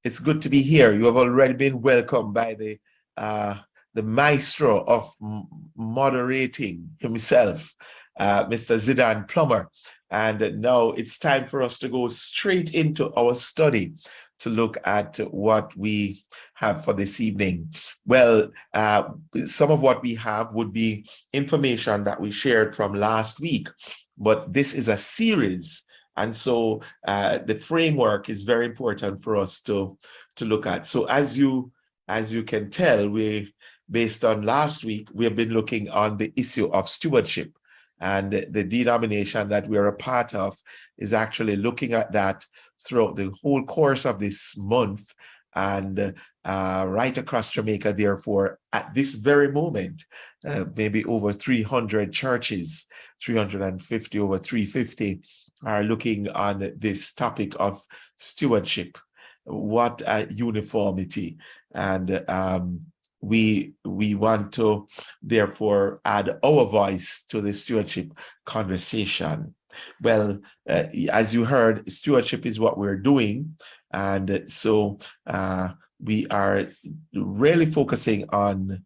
It's good to be here. You have already been welcomed by the maestro of moderating himself, Mr. Zidane Plummer. And now it's time for us to go straight into our study to look at what we have for this evening. Well, some of what we have would be information that we shared from last week, but this is a series. And so the framework is very important for us to look at. So as you can tell, based on last week, we have been looking on the issue of stewardship. And the denomination that we're a part of is actually looking at that throughout the whole course of this month and right across Jamaica. Therefore, at this very moment, maybe over 300 churches, 350, over 350, are looking on this topic of stewardship. What a uniformity. And we want to therefore add our voice to the stewardship conversation. Well, as you heard, stewardship is what we're doing. And so we are really focusing on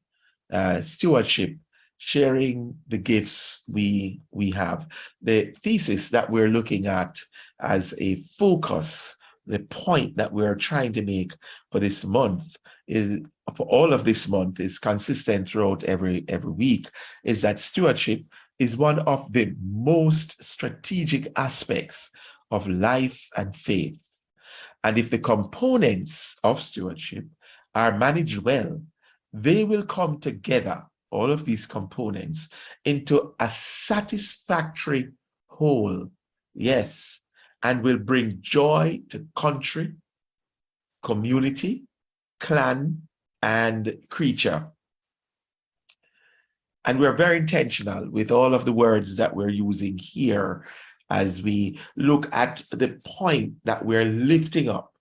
stewardship, sharing the gifts we have. The thesis that we're looking at as a focus, the point that we're trying to make for this month is, for all of this month, is consistent throughout every week, is that stewardship is one of the most strategic aspects of life and faith. And if the components of stewardship are managed well, they will come together, all of these components, into a satisfactory whole. Yes, and will bring joy to country, community, clan, and creature. And we're very intentional with all of the words that we're using here as we look at the point that we're lifting up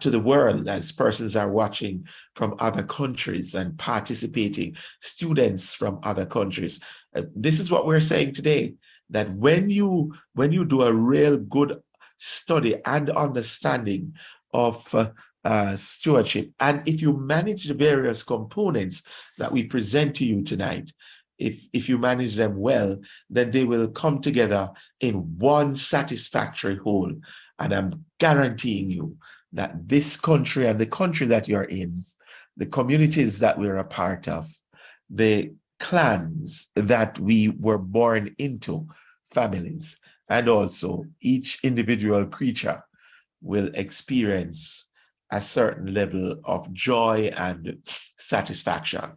to the world as persons are watching from other countries and participating, students from other countries. This is what we're saying today, that when you do a real good study and understanding of stewardship, and if you manage the various components that we present to you tonight, if you manage them well, then they will come together in one satisfactory whole. And I'm guaranteeing you that this country and the country that you're in, the communities that we're a part of, the clans that we were born into, families, and also each individual creature will experience a certain level of joy and satisfaction.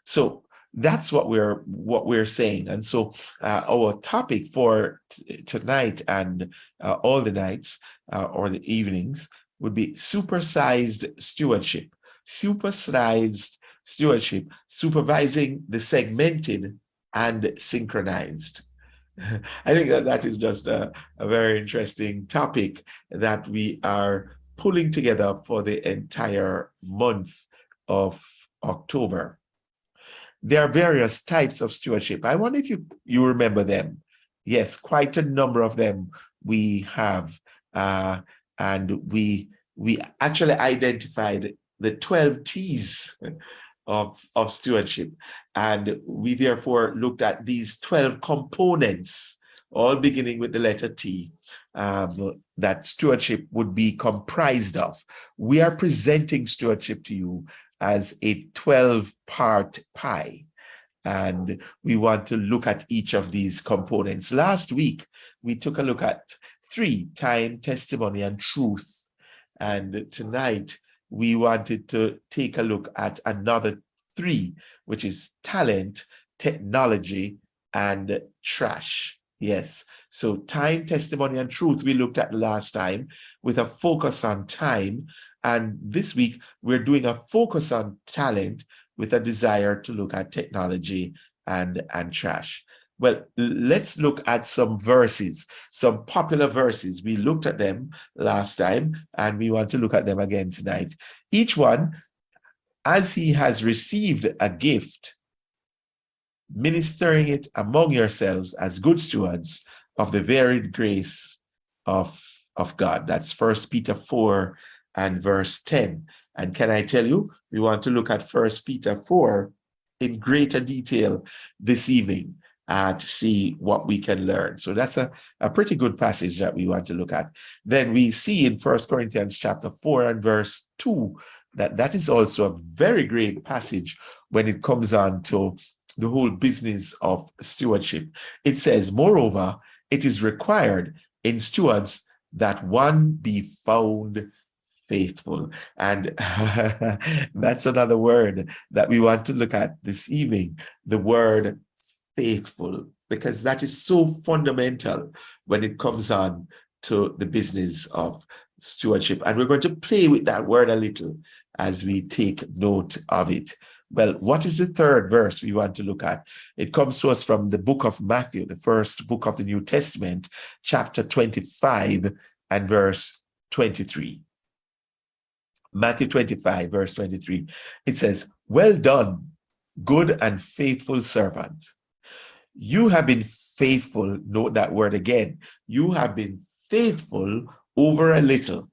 So that's what we're saying. And so our topic for tonight and all the nights or the evenings would be supersized stewardship. Supersized stewardship, supervising the segmented and synchronized. I think that is just a very interesting topic that we are pulling together for the entire month of October. There are various types of stewardship. I wonder if you remember them. Yes, quite a number of them we have. And we actually identified the 12 T's of stewardship. And we therefore looked at these 12 components, all beginning with the letter T, that stewardship would be comprised of. We are presenting stewardship to you as a 12-part pie. And we want to look at each of these components. Last week, we took a look at 3: time, testimony, and truth. And tonight, we wanted to take a look at another 3, which is talent, technology, and trash. Yes. So time, testimony, and truth we looked at last time with a focus on time. And this week, we're doing a focus on talent with a desire to look at technology and trash. Well, let's look at some verses, some popular verses. We looked at them last time, and we want to look at them again tonight. Each one, as he has received a gift, ministering it among yourselves as good stewards of the varied grace of God. That's 1 Peter 4 and verse 10. And can I tell you, we want to look at 1 Peter 4 in greater detail this evening to see what we can learn. So that's a pretty good passage that we want to look at. Then we see in 1 Corinthians chapter 4 and verse 2 that is also a very great passage when it comes on to the whole business of stewardship. It says, moreover, it is required in stewards that one be found faithful. And that's another word that we want to look at this evening, the word faithful, because that is so fundamental when it comes on to the business of stewardship. And we're going to play with that word a little as we take note of it. Well, what is the third verse we want to look at? It comes to us from the book of Matthew, the first book of the New Testament, chapter 25 and verse 23. Matthew 25, verse 23. It says, well done, good and faithful servant. You have been faithful, note that word again. You have been faithful over a little.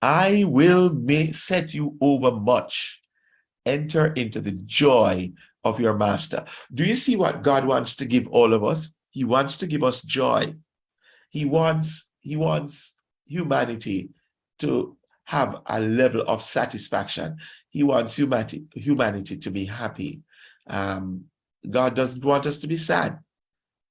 I will set you over much. Enter into the joy of your master. Do you see what God wants to give all of us? He wants to give us joy. He wants humanity to have a level of satisfaction. He wants humanity to be happy. God doesn't want us to be sad.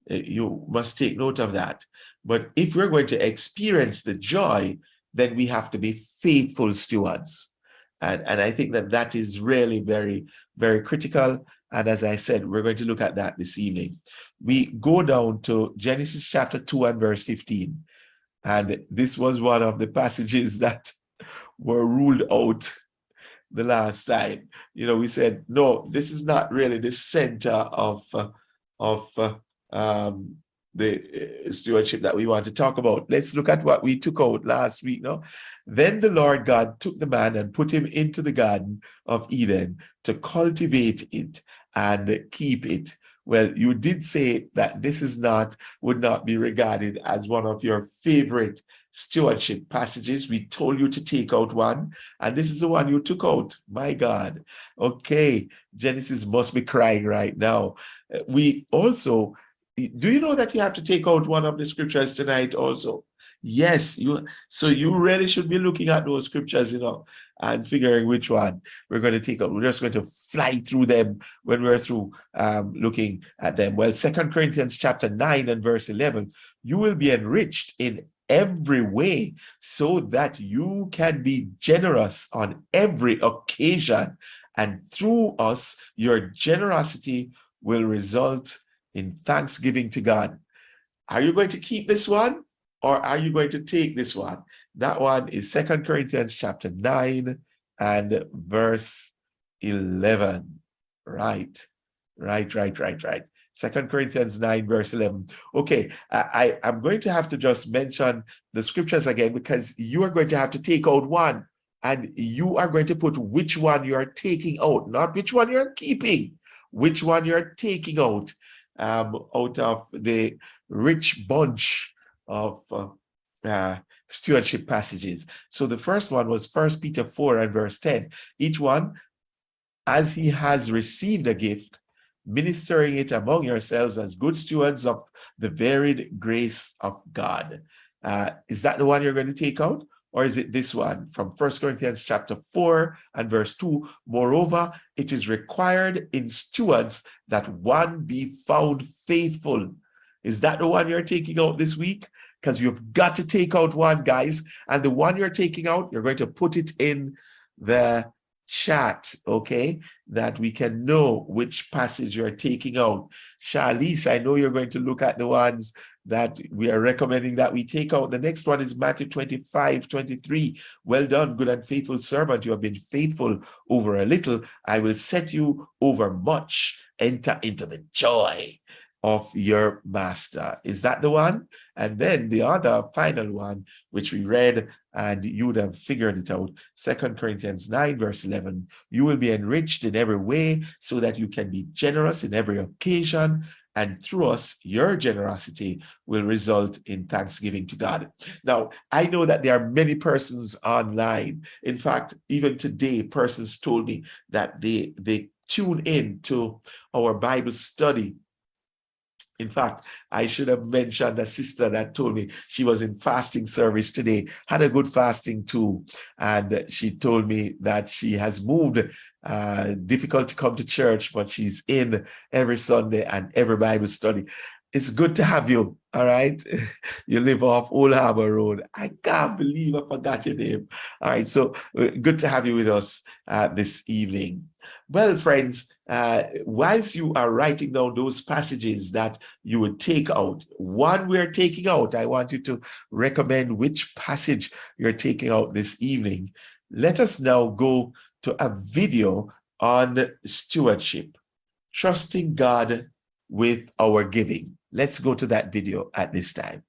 You must take note of that. But if we're going to experience the joy, then we have to be faithful stewards. And I think that is really very, very critical. And as I said, we're going to look at that this evening. We go down to Genesis chapter 2 and verse 15. And this was one of the passages that were ruled out the last time. You know, we said, no, this is not really the center of the stewardship that we want to talk about. Let's look at what we took out last week. No? Then the Lord God took the man and put him into the Garden of Eden to cultivate it and keep it. Well, you did say that this would not be regarded as one of your favorite stewardship passages. We told you to take out one, and this is the one you took out. My God. Okay, Genesis must be crying right now. We also, do you know that you have to take out one of the scriptures tonight also? Yes, so you really should be looking at those scriptures, and figuring which one we're going to take out. We're just going to fly through them when we're through looking at them. Well, 2 Corinthians chapter 9 and verse 11, you will be enriched in every way so that you can be generous on every occasion. And through us, your generosity will result in thanksgiving to God. Are you going to keep this one? Or are you going to take this one? That one is 2 Corinthians chapter 9 and verse 11. Right. 2 Corinthians 9 verse 11. Okay, I'm going to have to just mention the scriptures again because you are going to have to take out one and you are going to put which one you're taking out, not which one you're keeping, which one you're taking out of the rich bunch of stewardship passages. So the first one was 1 Peter 4 and verse 10. Each one, as he has received a gift, ministering it among yourselves as good stewards of the varied grace of God. Is that the one you're going to take out? Or is it this one from 1 Corinthians chapter 4 and verse 2? Moreover, it is required in stewards that one be found faithful. Is that the one you're taking out this week? Because you've got to take out one, guys. And the one you're taking out, you're going to put it in the chat, okay? That we can know which passage you're taking out. Charlize, I know you're going to look at the ones that we are recommending that we take out. The next one is Matthew 25:23. Well done, good and faithful servant. You have been faithful over a little. I will set you over much. Enter into the joy of your master. Is that the one? And then the other final one, which we read, and you would have figured it out, 2 Corinthians 9, verse 11, you will be enriched in every way so that you can be generous in every occasion, And through us, your generosity will result in thanksgiving to God. Now, I know that there are many persons online. In fact, even today, persons told me that they tune in to our Bible study. In fact, I should have mentioned a sister that told me she was in fasting service today, had a good fasting too. And she told me that she has moved, difficult to come to church, but she's in every Sunday and every Bible study. It's good to have you, all right? You live off Old Harbor Road. I can't believe I forgot your name. All right, so good to have you with us this evening. Well, friends, whilst you are writing down those passages that you would take out, one we're taking out, I want you to recommend which passage you're taking out this evening. Let us now go to a video on stewardship, trusting God with our giving. Let's go to that video at this time.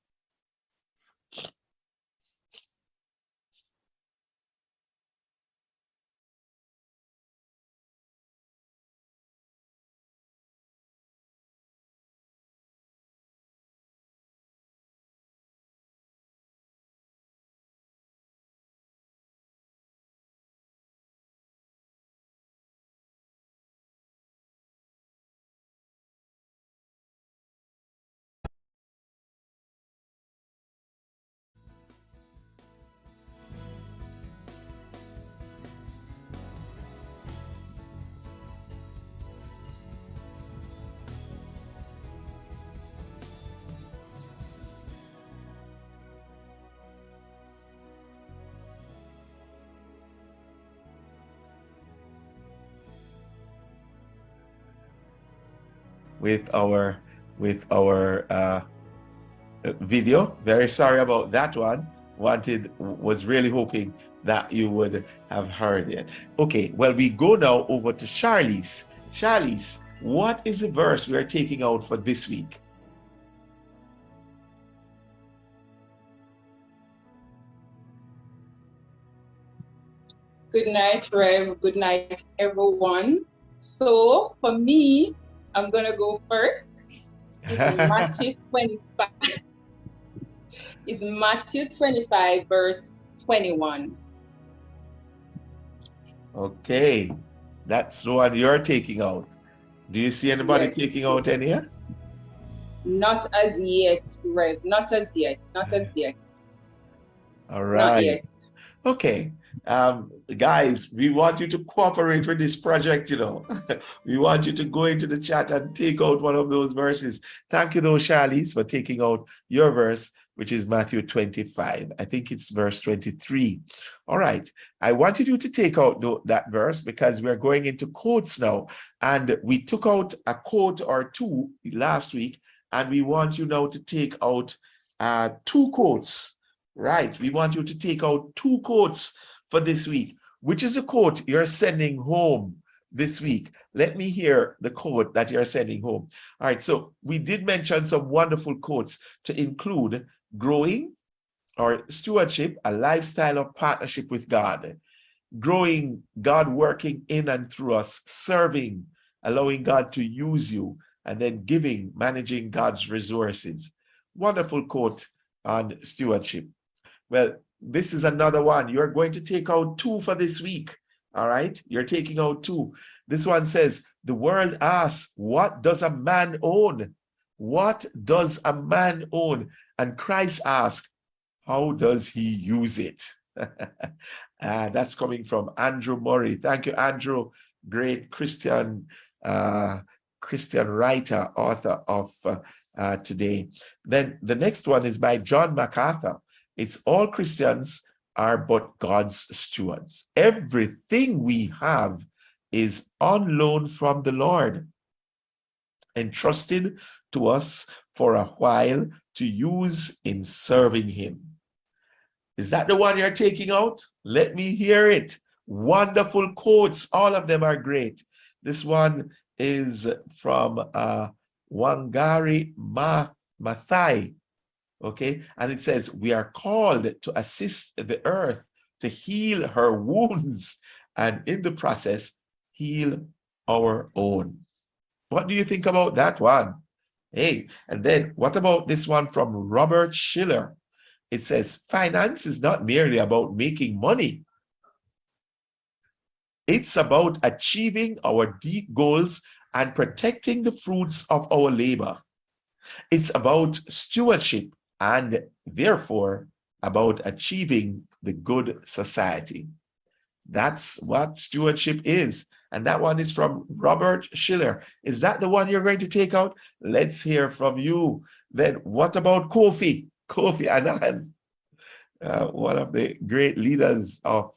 With our video. Very sorry about that one. Was really hoping that you would have heard it. Okay, well, we go now over to Charlize. Charlize, what is the verse we are taking out for this week? Good night, Rev. Good night, everyone. So for me, I'm gonna go first. It's Matthew 25. It's Matthew 25, verse 21. Okay, that's the one you're taking out. Do you see anybody taking out any? Not as yet, Rev. Not as yet. Not as yet. All right. Not yet. Okay. Guys, we want you to cooperate with this project, you know. We want you to go into the chat and take out one of those verses. Thank you, though, Charlize, for taking out your verse, which is Matthew 25. I think it's verse 23. All right. I wanted you to take out that verse because we're going into quotes now. And we took out a quote or two last week, and we want you now to take out two quotes. Right. We want you to take out two quotes for this week. Which is the quote you're sending home this week? Let me hear the quote that you're sending home. All right. So we did mention some wonderful quotes to include growing or stewardship, a lifestyle of partnership with God, growing, God working in and through us, serving, allowing God to use you, and then giving, managing God's resources. Wonderful quote on stewardship. Well, this is another one. You're going to take out two for this week. All right. You're taking out two. This one says, the world asks, what does a man own? What does a man own? And Christ asks, how does he use it? That's coming from Andrew Murray. Thank you, Andrew. Great Christian writer, author of today. Then the next one is by John MacArthur. It's all Christians are but God's stewards. Everything we have is on loan from the Lord, entrusted to us for a while to use in serving him. Is that the one you're taking out? Let me hear it. Wonderful quotes. All of them are great. This one is from Wangari Maathai. Okay, and it says, we are called to assist the earth to heal her wounds and in the process, heal our own. What do you think about that one? Hey, and then what about this one from Robert Schiller? It says, finance is not merely about making money. It's about achieving our deep goals and protecting the fruits of our labor. It's about stewardship and therefore about achieving the good society. That's what stewardship is. And that one is from Robert Schiller. Is that the one you're going to take out? Let's hear from you. Then what about Kofi? Kofi Annan, one of the great leaders of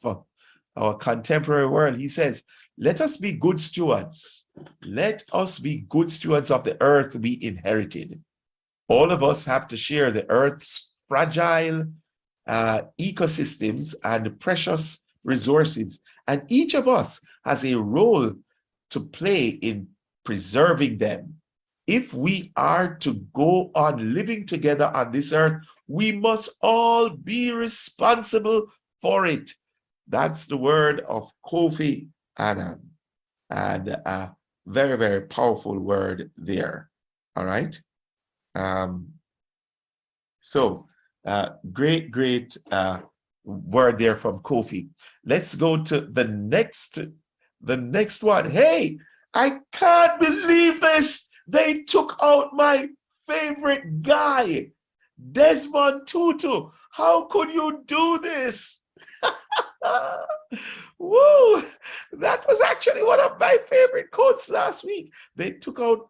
our contemporary world. He says, let us be good stewards. Let us be good stewards of the earth we inherited. All of us have to share the earth's fragile ecosystems and precious resources. And each of us has a role to play in preserving them. If we are to go on living together on this earth, we must all be responsible for it. That's the word of Kofi Annan. And a very, very powerful word there. All right. Great word there from Kofi. Let's go to the next one. Hey, I can't believe this. They took out my favorite guy, Desmond Tutu. How could you do this? Whoa, that was actually one of my favorite quotes last week. They took out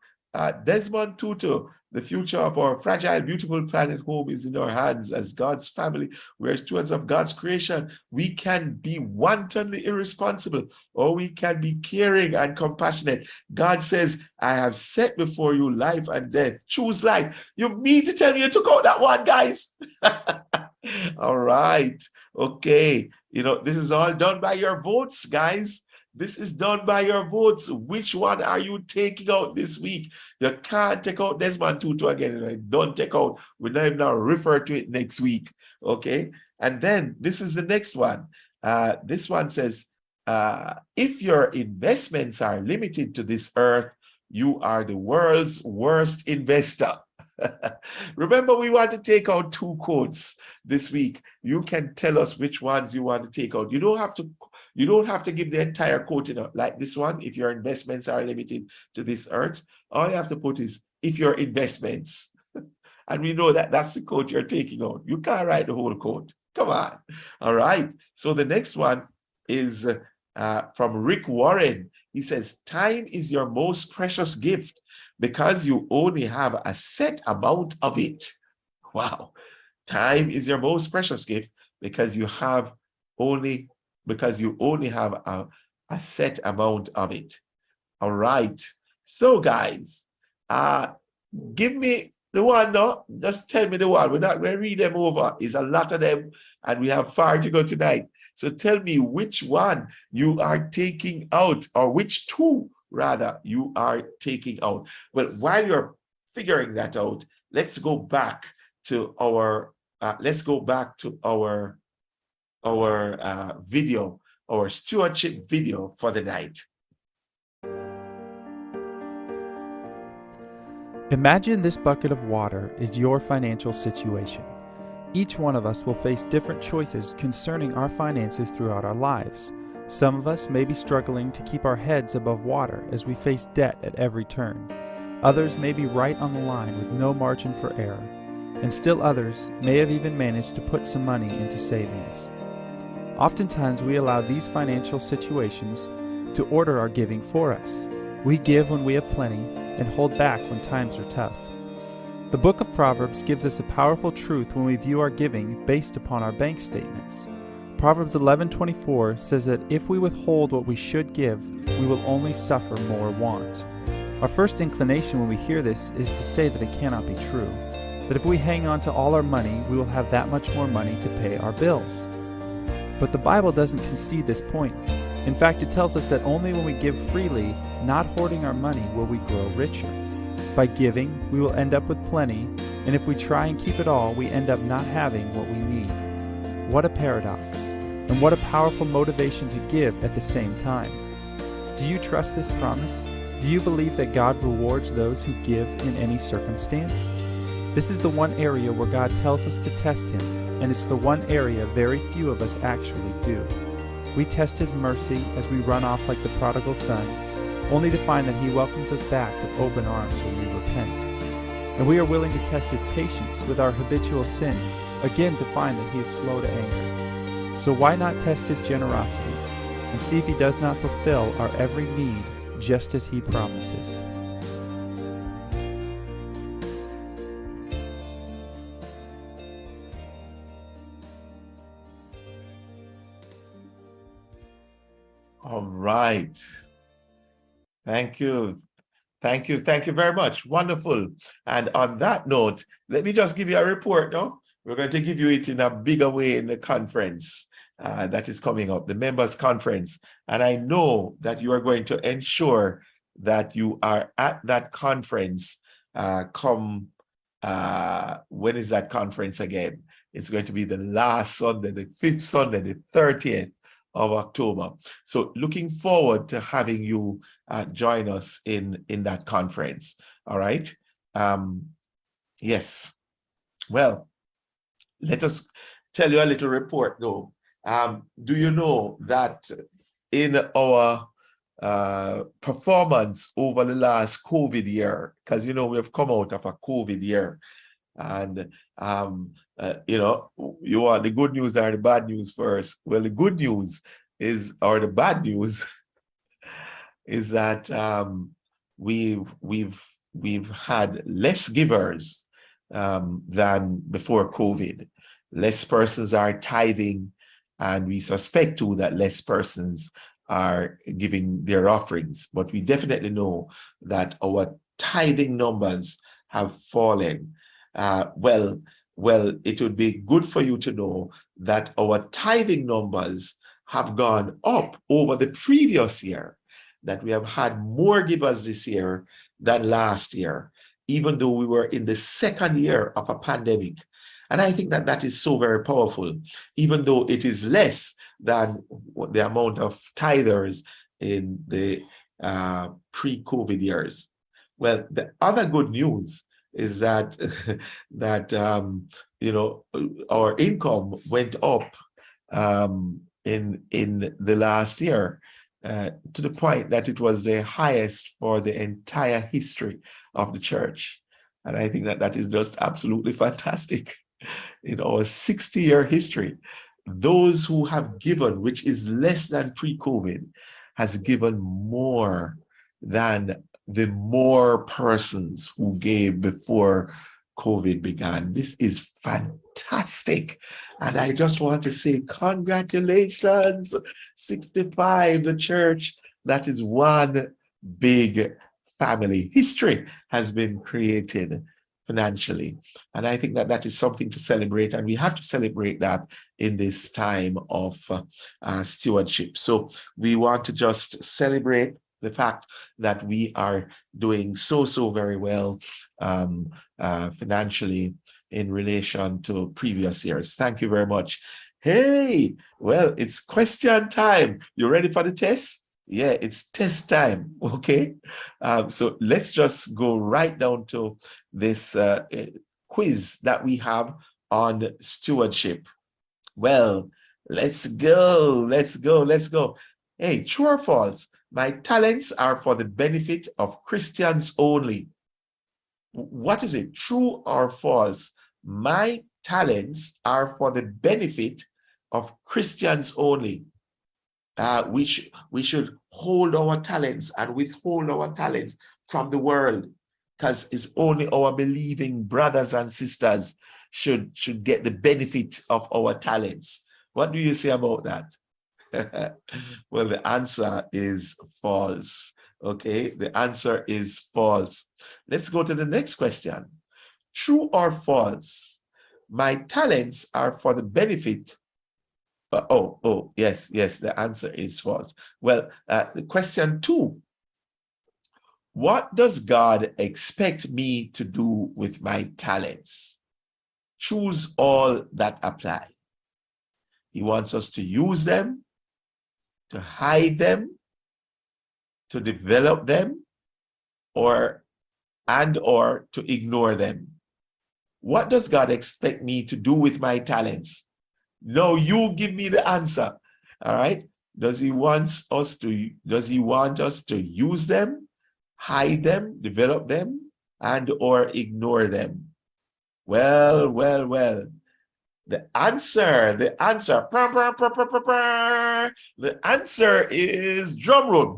Desmond Tutu. The future of our fragile, beautiful planet home is in our hands. As God's family, we're stewards of God's creation. We can be wantonly irresponsible, or we can be caring and compassionate. God says, I have set before you life and death. Choose life. You mean to tell me you took out that one, guys? All right. Okay. This is all done by your votes, guys. This is done by your votes. Which one are you taking out this week? You can't take out Desmond Tutu again. Don't take out. We're not even going to refer to it next week. Okay. And then this is the next one. This one says, if your investments are limited to this earth, you are the world's worst investor. Remember, we want to take out 2 quotes this week. You can tell us which ones you want to take out. You don't have to give the entire quote, like this one. If your investments are limited to this earth, all you have to put is if your investments. And we know that that's the quote you're taking out. You can't write the whole quote. Come on. All right. So the next one is from Rick Warren. He says, time is your most precious gift because you only have a set amount of it. Wow. Time is your most precious gift because you only have a set amount of it. All right. So guys, give me the one. No, just tell me the one. We're not going to read them over. It's a lot of them and we have far to go tonight. So tell me which one you are taking out, or which 2 rather you are taking out. Well, while you're figuring that out, let's go back to our video, our stewardship video for the night. Imagine this bucket of water is your financial situation. Each one of us will face different choices concerning our finances throughout our lives. Some of us may be struggling to keep our heads above water as we face debt at every turn. Others may be right on the line with no margin for error. And still others may have even managed to put some money into savings. Oftentimes we allow these financial situations to order our giving for us. We give when we have plenty and hold back when times are tough. The book of Proverbs gives us a powerful truth when we view our giving based upon our bank statements. Proverbs 11:24 says that if we withhold what we should give, we will only suffer more want. Our first inclination when we hear this is to say that it cannot be true, that if we hang on to all our money, we will have that much more money to pay our bills. But the Bible doesn't concede this point. In fact, it tells us that only when we give freely, not hoarding our money, will we grow richer. By giving, we will end up with plenty, and if we try and keep it all, we end up not having what we need. What a paradox, and what a powerful motivation to give at the same time. Do you trust this promise? Do you believe that God rewards those who give in any circumstance? This is the one area where God tells us to test Him, and it's the one area very few of us actually do. We test His mercy as we run off like the prodigal son, only to find that He welcomes us back with open arms when we repent. And we are willing to test His patience with our habitual sins, again to find that He is slow to anger. So why not test His generosity and see if He does not fulfill our every need just as He promises? All right. Thank you. Thank you. Thank you very much. Wonderful. And on that note, let me just give you a report now. We're going to give you it in a bigger way in the conference that is coming up, the members conference. And I know that you are going to ensure that you are at that conference when is that conference again? It's going to be the last Sunday, the 5th Sunday, the 30th of October. So looking forward to having you join us in that conference. All right. Yes. Well, let us tell you a little report though. Do you know that in our performance over the last COVID year, because you know we have come out of a COVID year, and you know, you want the good news or the bad news first? Well, the good news is, or the bad news is that we've had less givers than before COVID. Less persons are tithing, and we suspect too that less persons are giving their offerings. But we definitely know that our tithing numbers have fallen. Well, it would be good for you to know that our tithing numbers have gone up over the previous year, that we have had more givers this year than last year, even though we were in the second year of a pandemic. And I think that that is so very powerful, even though it is less than the amount of tithers in the pre-COVID years. Well, the other good news is that you know, our income went up in the last year to the point that it was the highest for the entire history of the church. And I think that that is just absolutely fantastic. In our 60-year history, those who have given, which is less than pre-COVID, has given more than the more persons who gave before COVID began. This is fantastic. And I just want to say congratulations, 65, the church. That is one big family. History has been created financially. And I think that that is something to celebrate. And we have to celebrate that in this time of stewardship. So we want to just celebrate the fact that we are doing so very well financially in relation to previous years. Thank you very much. Hey, well, it's question time. You ready for the test? Yeah, it's test time. Okay. So let's just go right down to this quiz that we have on stewardship. Well, let's go. Hey, true or false? My talents are for the benefit of Christians only. What is it? True or false? My talents are for the benefit of Christians only. We should hold our talents and withhold our talents from the world, because it's only our believing brothers and sisters should get the benefit of our talents. What do you say about that? Well, the answer is false. Okay, the answer is false. Let's go to the next question. True or false? My talents are for the benefit. Yes, the answer is false. Well, question 2. What does God expect me to do with my talents? Choose all that apply. He wants us to use them, to hide them, to develop them, or to ignore them? What does God expect me to do with my talents? No, you give me the answer. All right. Does he want us to use them, hide them, develop them, and or ignore them? Well. The answer, the answer is drum roll.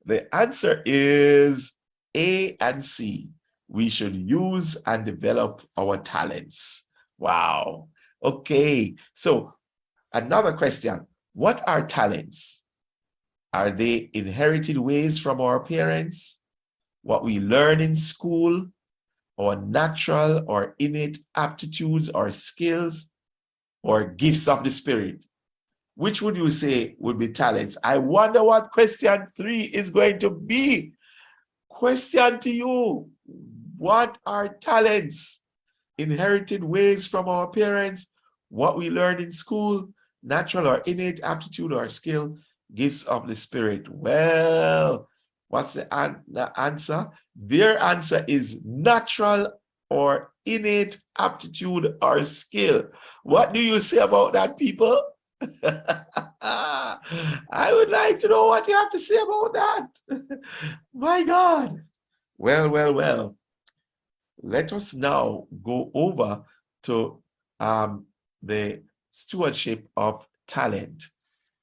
The answer is A and C. We should use and develop our talents. Wow. Okay. So another question. What are talents? Are they inherited ways from our parents? What we learn in school? Or natural or innate aptitudes or skills or gifts of the Spirit? Which would you say would be talents? I wonder what question 3 is going to be. Question to you. What are talents? Inherited ways from our parents, what we learned in school, natural or innate aptitude or skill, gifts of the Spirit. Well, what's the answer? Their answer is natural or innate aptitude or skill. What do you say about that, people? I would like to know what you have to say about that. My God. Well. Let us now go over to the stewardship of talent.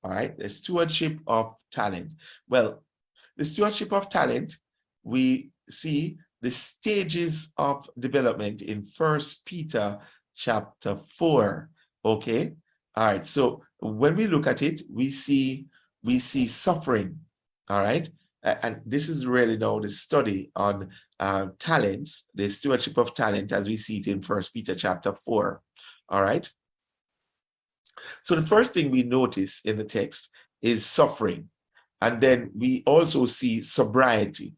All right, the stewardship of talent. Well, the stewardship of talent, we see the stages of development in 1 Peter chapter 4. Okay. All right. So when we look at it, we see suffering. All right. And this is really now the study on talents, the stewardship of talent, as we see it in 1 Peter chapter 4. All right. So the first thing we notice in the text is suffering. And then we also see sobriety.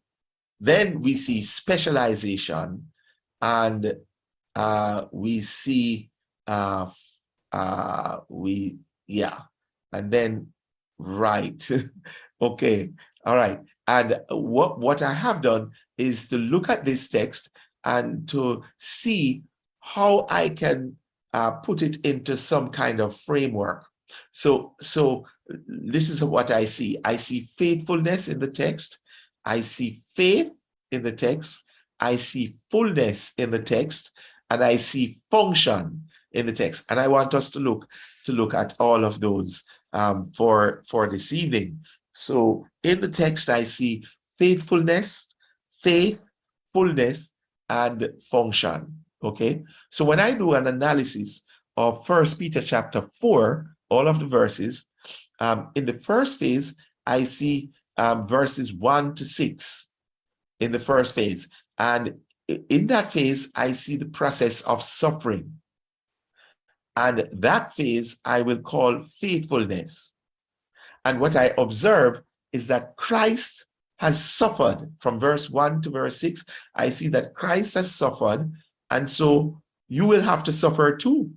Then we see specialization, and we see and then right. Okay, all right. And what I have done is to look at this text and to see how I can put it into some kind of framework. So this is what I see. I see faithfulness in the text. I see faith in the text. I see fullness in the text, and I see function in the text. And I want us to look at all of those for this evening. So in the text, I see faithfulness, faith, fullness, and function. Okay. So when I do an analysis of 1 Peter chapter 4, all of the verses, in the first phase, I see verses 1 to 6 in the first phase. And in that phase, I see the process of suffering. And that phase I will call faithfulness. And what I observe is that Christ has suffered. From verse 1 to verse 6, I see that Christ has suffered. And so you will have to suffer too.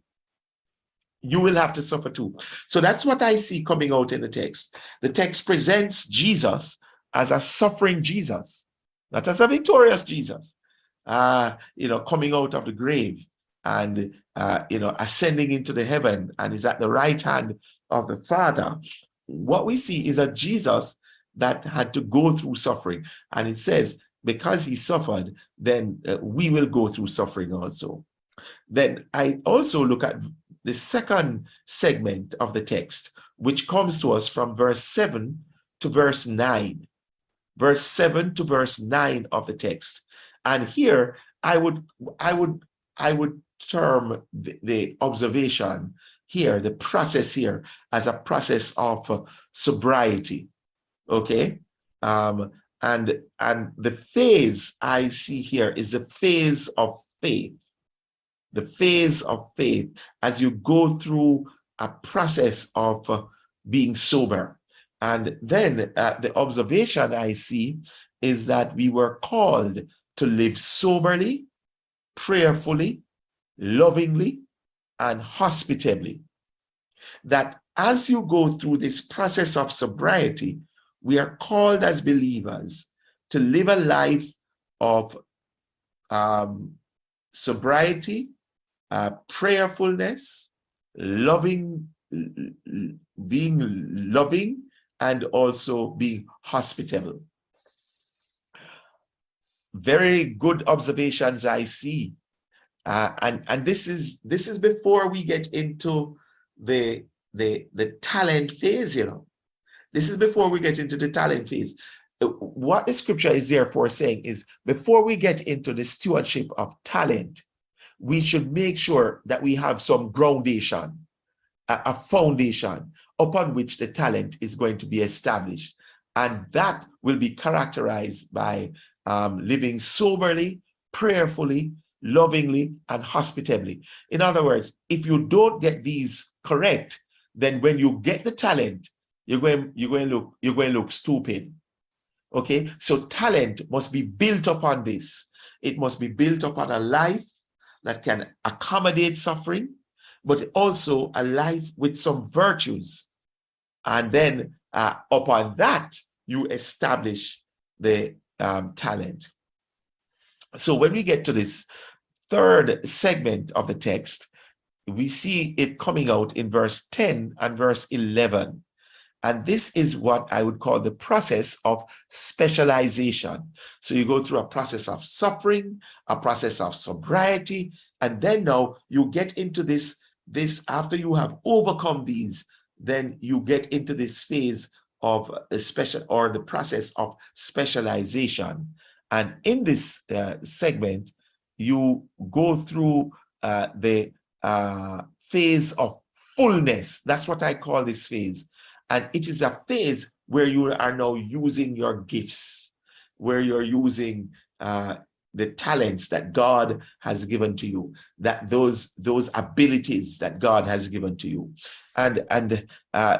You will have to suffer too. So that's what I see coming out in the text. The text presents Jesus as a suffering Jesus, not as a victorious Jesus, coming out of the grave and, ascending into the heaven and is at the right hand of the Father. What we see is a Jesus that had to go through suffering. And it says, because he suffered, then we will go through suffering also. Then I also look at the second segment of the text, which comes to us from verse 7 to verse 9. Verse 7 to verse 9 of the text. And here I would term the observation here, the process here, as a process of sobriety. Okay? And the phase I see here is the phase of faith. The phase of faith as you go through a process of being sober. And then the observation I see is that we were called to live soberly, prayerfully, lovingly, and hospitably. That as you go through this process of sobriety, we are called as believers to live a life of sobriety, prayerfulness, loving, being loving, and also being hospitable. Very good observations I see. And this is before we get into the talent phase, This is before we get into the talent phase. What the scripture is therefore saying is, before we get into the stewardship of talent, we should make sure that we have some groundation, a foundation upon which the talent is going to be established. And that will be characterized by living soberly, prayerfully, lovingly, and hospitably. In other words, if you don't get these correct, then when you get the talent, you're going to look stupid. Okay, so talent must be built upon this. It must be built upon a life that can accommodate suffering, but also a life with some virtues. And then upon that, you establish the talent. So when we get to this third segment of the text, we see it coming out in verse 10 and verse 11. And this is what I would call the process of specialization. So you go through a process of suffering, a process of sobriety, and then now you get into this after you have overcome these, then you get into this phase of the process of specialization. And in this segment, you go through the phase of fullness. That's what I call this phase. And it is a phase where you are now using your gifts, where you're using the talents that God has given to you, that those abilities that God has given to you. And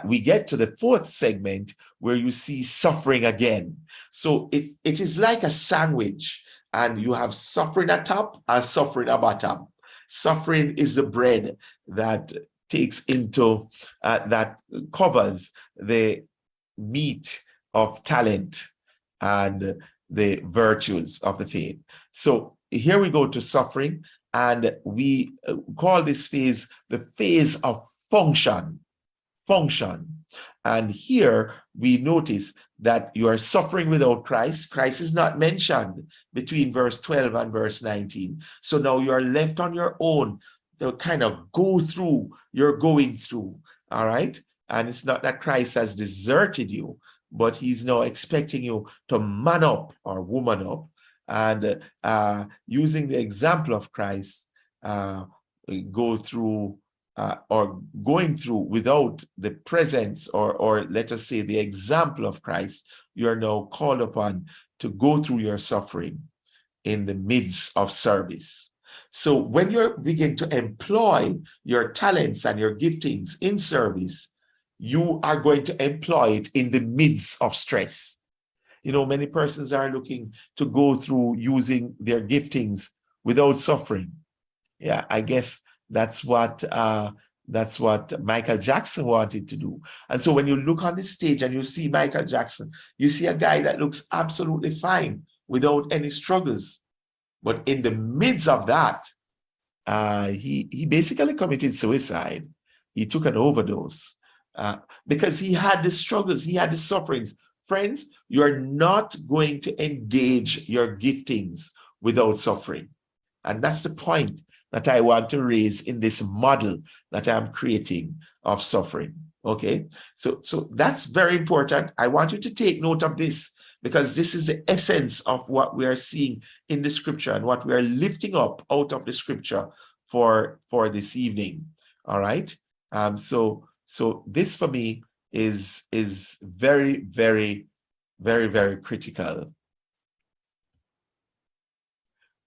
we get to the fourth segment where you see suffering again. So it is like a sandwich, and you have suffering at top and suffering at bottom. Suffering is the bread that takes into that covers the meat of talent and the virtues of the faith. So here we go to suffering, and we call this phase the phase of function. And here we notice that you are suffering without Christ. Christ is not mentioned between verse 12 and verse 19. So now you are left on your own to kind of go through, you're going through, all right? And it's not that Christ has deserted you, but he's now expecting you to man up or woman up. And using the example of Christ, go through or going through without the presence or let us say the example of Christ, you are now called upon to go through your suffering in the midst of service. So when you begin to employ your talents and your giftings in service, you are going to employ it in the midst of stress. You know, many persons are looking to go through using their giftings without suffering. Yeah, I guess that's what Michael Jackson wanted to do. And so when you look on the stage and you see Michael Jackson, you see a guy that looks absolutely fine without any struggles. But in the midst of that, he basically committed suicide. He took an overdose because he had the struggles, he had the sufferings. Friends, you're not going to engage your giftings without suffering. And that's the point that I want to raise in this model that I'm creating of suffering. Okay, so that's very important. I want you to take note of this, because this is the essence of what we are seeing in the scripture and what we are lifting up out of the scripture for this evening. All right. So this for me is very, very, very, very critical.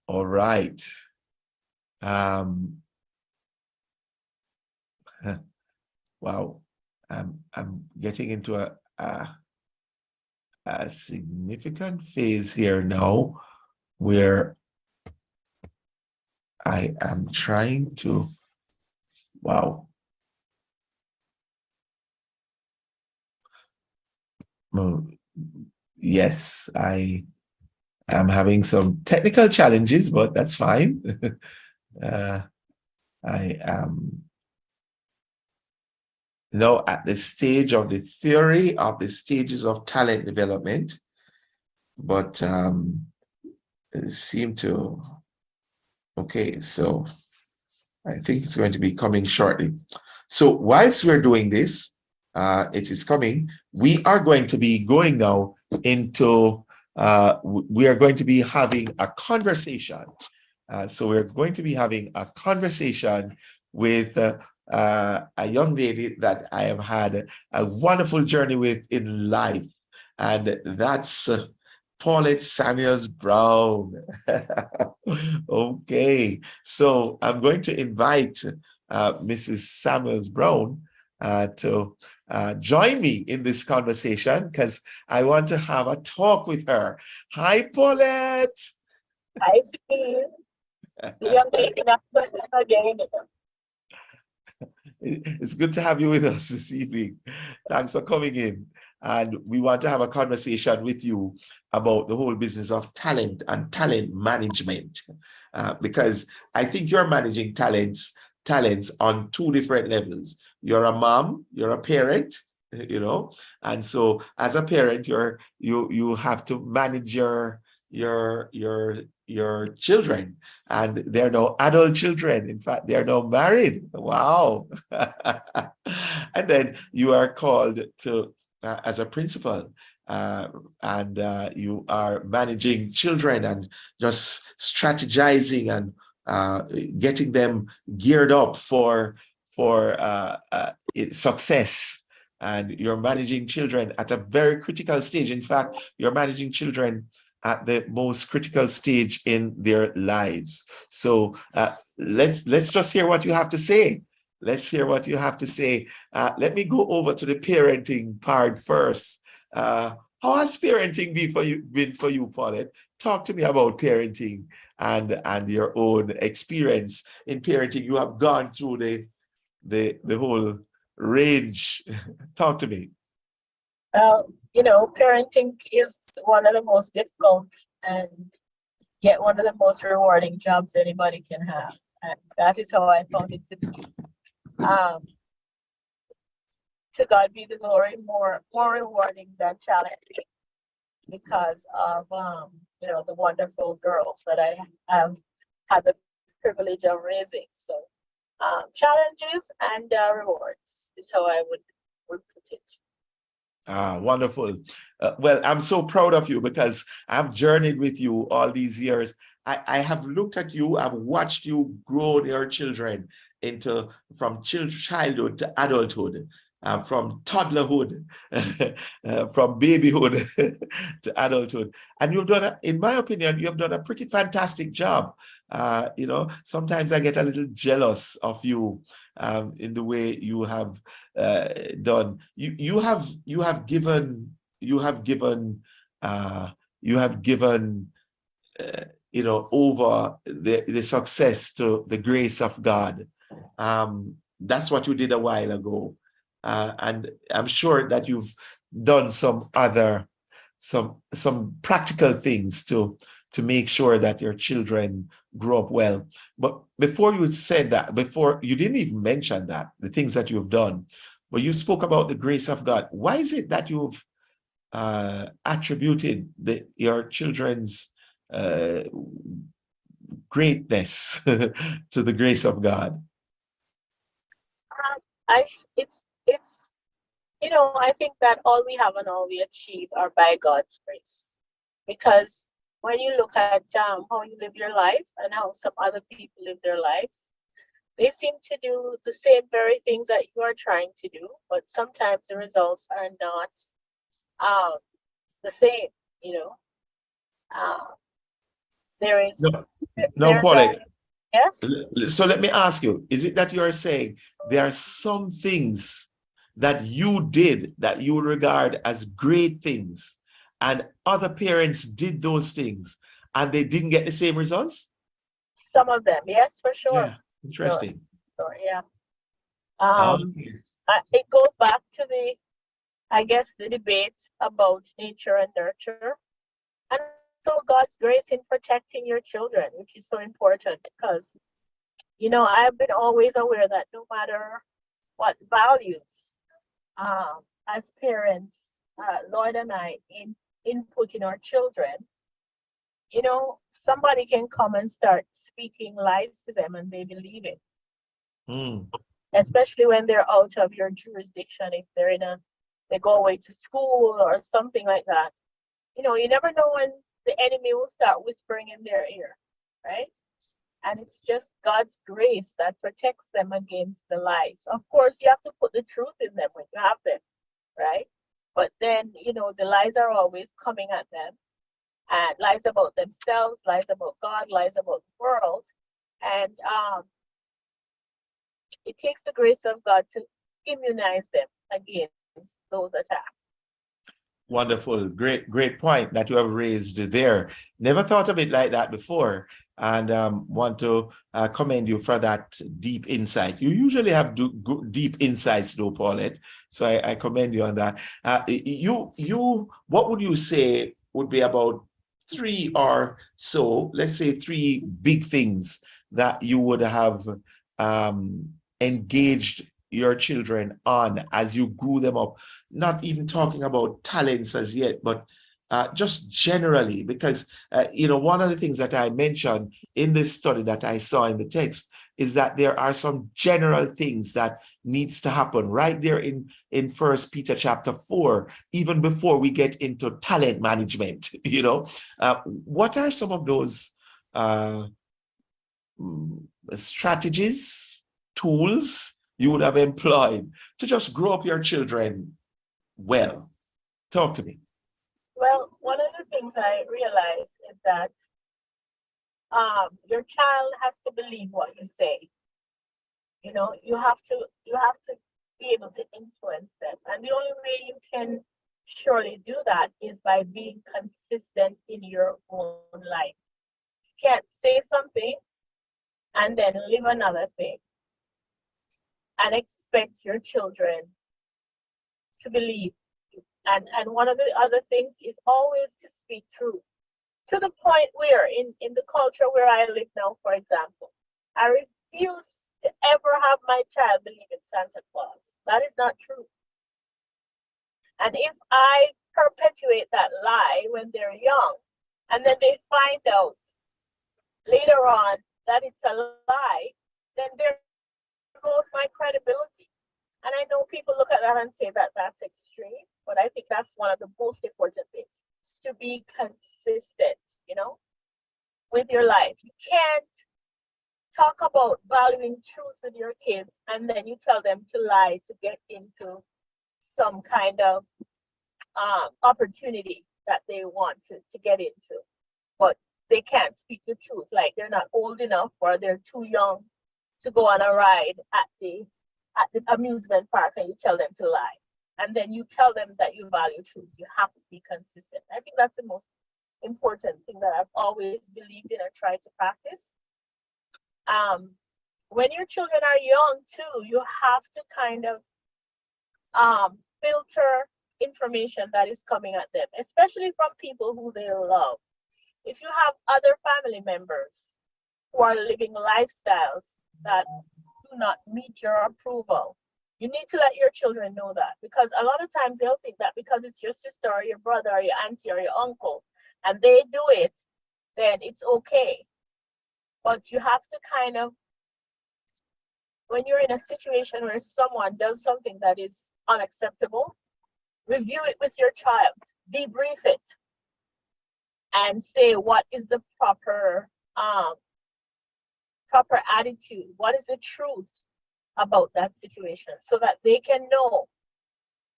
All right. Wow. I'm getting into a significant phase here now where I am trying to, wow. Yes, I I'm having some technical challenges, but that's fine. I am now at the stage of the theory of the stages of talent development, but it seemed to, okay, so I think it's going to be coming shortly. So whilst we're doing this, it is coming, we are going to be going now into, we are going to be having a conversation. So we're going to be having a conversation with a young lady that I have had a wonderful journey with in life. And that's Paulette Samuels Brown. Okay, so I'm going to invite Mrs. Samuels Brown to join me in this conversation because I want to have a talk with her. Hi, Paulette. Hi, Steve. The young lady not again. It's good to have you with us this evening. Thanks for coming in. And we want to have a conversation with you about the whole business of talent and talent management. Because I think you're managing talents on two different levels. You're a mom, you're a parent, you know, and so as a parent, you have to manage your children, and they're now adult children. In fact, they're now married. Wow. And then you are called to as a principal, and you are managing children and just strategizing and getting them geared up for success. And you're managing children at a very critical stage. In fact, you're managing children at the most critical stage in their lives. So let's just hear what you have to say. Let's hear what you have to say. Let me go over to the parenting part first. How has parenting been for you, Paulette? Talk to me about parenting and your own experience in parenting. You have gone through the whole range. Talk to me. You know, parenting is one of the most difficult and yet one of the most rewarding jobs anybody can have. And that is how I found it to be. To God be the glory, more rewarding than challenging because of you know, the wonderful girls that I have had the privilege of raising. So challenges and rewards is how I would put it. Wonderful. Well, I'm so proud of you because I've journeyed with you all these years. I have looked at you, I've watched you grow your children from childhood to adulthood, from toddlerhood, from babyhood to adulthood. And you've done, in my opinion, you have done a pretty fantastic job. You know, sometimes I get a little jealous of you in the way you have done. You have given you know, over the success to the grace of God. That's what you did a while ago. And I'm sure that you've done some practical things to make sure that your children grow up well. But before you said that, before you didn't even mention that, the things that you've done, but you spoke about the grace of God. Why is it that you've attributed your children's greatness to the grace of God? It's you know, I think that all we have and all we achieve are by God's grace. Because when you look at how you live your life and how some other people live their lives, they seem to do the same very things that you are trying to do, but sometimes the results are not the same, you know. There is no, Paulette. Yes. So let me ask you, is it that you are saying there are some things that you did that you would regard as great things, and other parents did those things and they didn't get the same results? Some of them, yes, for sure. Yeah, interesting. Sure, yeah. It goes back to I guess, the debate about nature and nurture. And So God's grace in protecting your children, which is so important because, I've been always aware that no matter what values, as parents, Lord and I, input in our children, somebody can come and start speaking lies to them and they believe it. Mm. Especially when they're out of your jurisdiction, if they go away to school or something like that. You never know when the enemy will start whispering in their ear, right? And it's just God's grace that protects them against the lies. Of course, you have to put the truth in them when you have them, right? But then, the lies are always coming at them, and lies about themselves, lies about God, lies about the world. And it takes the grace of God to immunize them against those attacks. Wonderful. Great point that you have raised there. Never thought of it like that before, and want to commend you for that deep insight. You usually have deep insights, though, Paulette. So I commend you on that. What would you say would be about three or so, let's say three big things that you would have engaged your children on as you grew them up? Not even talking about talents as yet, but just generally, because one of the things that I mentioned in this study that I saw in the text is that there are some general things that needs to happen right there in First Peter chapter 4, even before we get into talent management. What are some of those strategies, tools you would have employed to just grow up your children well? Talk to me. Well, one of the things I realized is that your child has to believe what you say. You have to be able to influence them, and the only way you can surely do that is by being consistent in your own life. You can't say something and then live another thing and expect your children to believe. And one of the other things is always to speak truth. To the point where in the culture where I live now, for example, I refuse to ever have my child believe in Santa Claus. That is not true. And if I perpetuate that lie when they're young, and then they find out later on that it's a lie, then there goes my credibility. And I know people look at that and say that that's extreme, but I think that's one of the most important things, to be consistent, with your life. You can't talk about valuing truth with your kids and then you tell them to lie to get into some kind of opportunity that they want to get into, but they can't speak the truth, like they're not old enough or they're too young to go on a ride at the amusement park, and you tell them to lie, and then you tell them that you value truth. You have to be consistent. I think that's the most important thing that I've always believed in and tried to practice. When your children are young too, you have to kind of filter information that is coming at them, especially from people who they love. If you have other family members who are living lifestyles that do not meet your approval, you need to let your children know that, because a lot of times they'll think that because it's your sister or your brother or your auntie or your uncle and they do it, then it's okay. But you have to kind of, when you're in a situation where someone does something that is unacceptable, review it with your child, debrief it, and say what is the proper attitude, what is the truth about that situation, so that they can know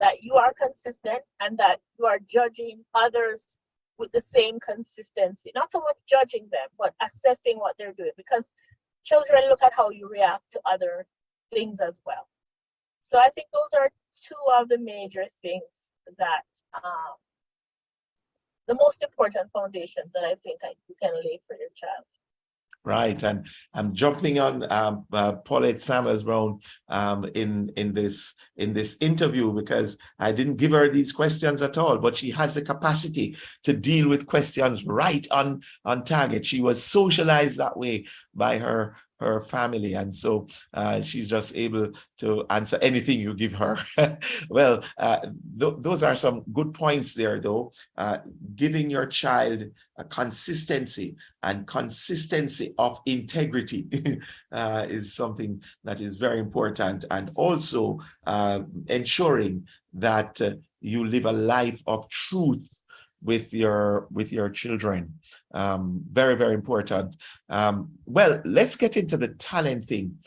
that you are consistent and that you are judging others with the same consistency. Not so much judging them, but assessing what they're doing, because children look at how you react to other things as well. So I think those are two of the major things that the most important foundations that I think you can lay for your child. Right, and I'm jumping on Paulette Samuels Brown in this interview because I didn't give her these questions at all, but she has the capacity to deal with questions right on target. She was socialized that way by her family, and so she's just able to answer anything you give her. Well, those are some good points there, though. Giving your child a consistency and consistency of integrity is something that is very important, and also ensuring that you live a life of truth with your children. Very, very important. Well, let's get into the talent thing.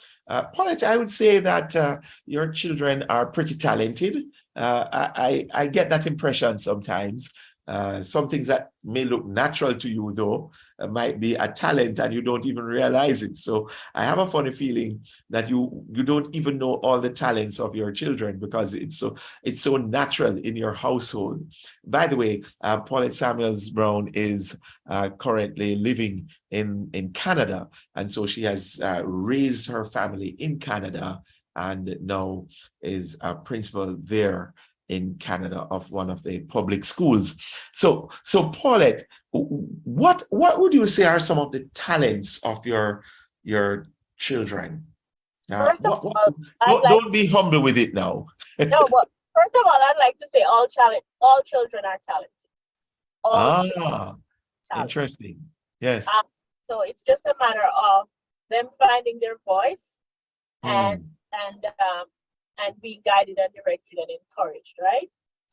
Paulette, I would say that your children are pretty talented. I get that impression sometimes. Some things that may look natural to you, though, might be a talent and you don't even realize it. So I have a funny feeling that you don't even know all the talents of your children because it's so natural in your household. By the way, Paulette Samuels Brown is currently living in Canada, and so she has raised her family in Canada and now is a principal there in Canada of one of the public schools. So Paulette, what would you say are some of the talents of your children? First of all, Don't be humble with it now. No, but first of all, I'd like to say all children are talented. All children are talented. Interesting. Yes. So it's just a matter of them finding their voice and being guided and directed and encouraged, right?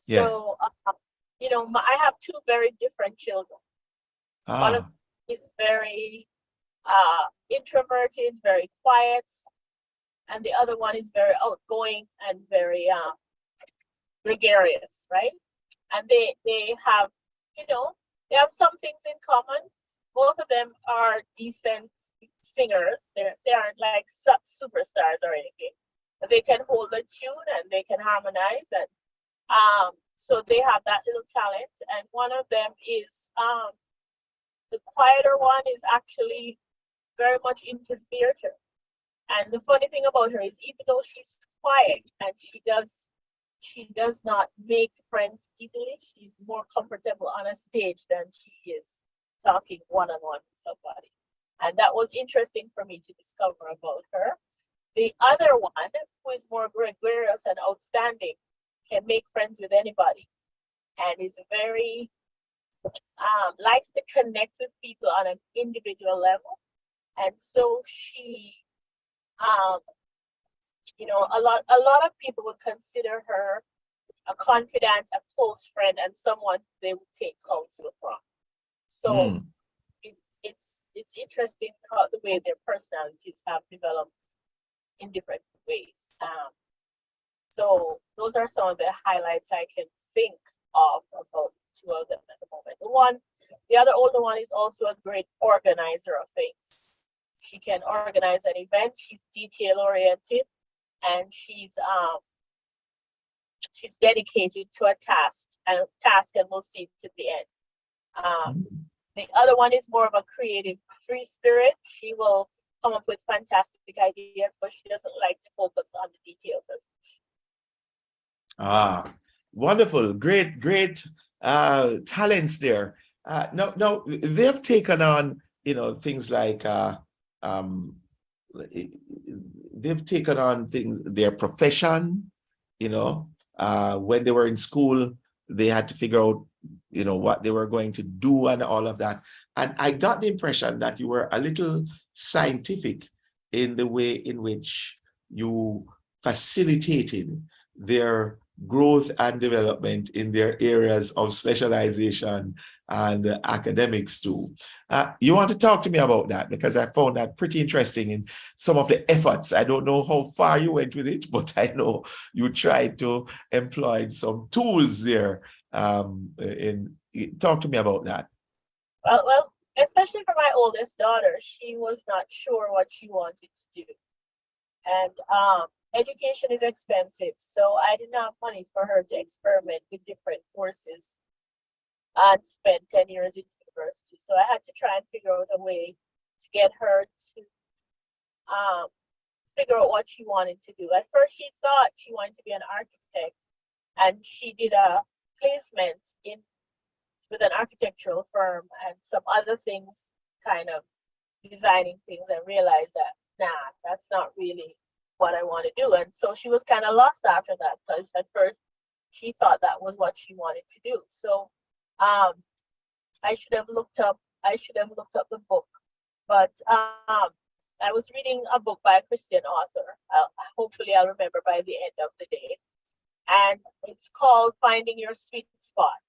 Yes. So, I have two very different children. One of them is very introverted, very quiet, and the other one is very outgoing and very gregarious, right? And they have, they have some things in common. Both of them are decent singers. They aren't like superstars or anything. But they can hold a tune and they can harmonize, and so they have that little talent. And one of them is the quieter one is actually very much into theater. And the funny thing about her is, even though she's quiet and she does not make friends easily, she's more comfortable on a stage than she is talking one-on-one with somebody. And that was interesting for me to discover about her. The other one, who is more gregarious and outstanding, can make friends with anybody and is very, likes to connect with people on an individual level. And so she, a lot of people would consider her a confidant, a close friend, and someone they would take counsel from. So it's interesting how the way their personalities have developed in different ways. So those are some of the highlights I can think of about two of them at the moment. The other older one is also a great organizer of things. She can organize an event. She's detail oriented, and she's dedicated to a task and will see it to the end. The other one is more of a creative, free spirit. She will come up with fantastic ideas, but she doesn't like to focus on the details as much. Wonderful. Great talents there. No, they've taken on, things like they've taken on their profession, when they were in school, they had to figure out, what they were going to do and all of that. And I got the impression that you were a little scientific in the way in which you facilitated their growth and development in their areas of specialization and academics too. You want to talk to me about that, because I found that pretty interesting in some of the efforts. I don't know how far you went with it, but I know you tried to employ some tools there. Talk to me about that. Well, especially for my oldest daughter, she was not sure what she wanted to do. And education is expensive, so I didn't have money for her to experiment with different courses and spend 10 years in university. So I had to try and figure out a way to get her to figure out what she wanted to do. At first, she thought she wanted to be an architect, and she did a placement with an architectural firm and some other things, kind of designing things, and realized that, nah, that's not really what I want to do. And so she was kind of lost after that, because at first she thought that was what she wanted to do. So I should have looked up the book, but I was reading a book by a Christian author. Hopefully I'll remember by the end of the day. And it's called Finding Your Sweet Spot.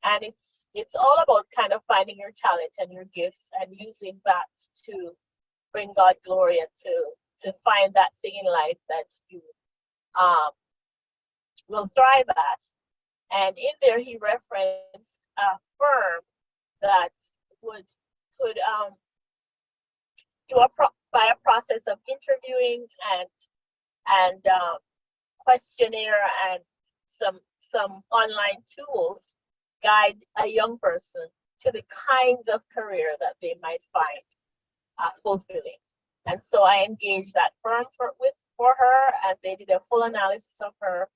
And it's all about kind of finding your talent and your gifts and using that to bring God glory and to find that thing in life that you will thrive at. And in there, he referenced a firm that could by a process of interviewing and questionnaire and some online tools, guide a young person to the kinds of career that they might find fulfilling. And so I engaged that firm for her, and they did a full analysis of her,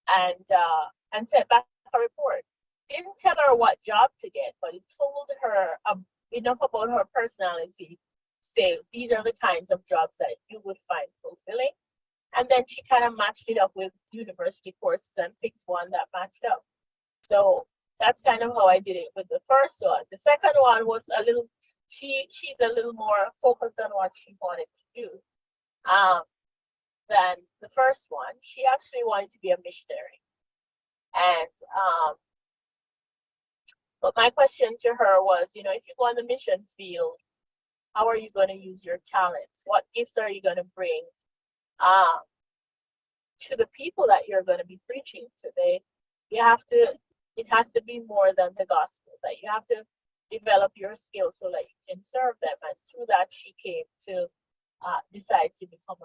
and sent back a report. Didn't tell her what job to get, but it told her enough about her personality. Say these are the kinds of jobs that you would find fulfilling, and then she kind of matched it up with university courses and picked one that matched up. So that's kind of how I did it with the first one. The second one was a little. She's a little more focused on what she wanted to do than the first one. She actually wanted to be a missionary, and but my question to her was, if you go on the mission field, how are you going to use your talents? What gifts are you going to bring to the people that you're going to be preaching to? It has to be more than the gospel, that you have to develop your skills so that you can serve them. And through that, she came to decide to become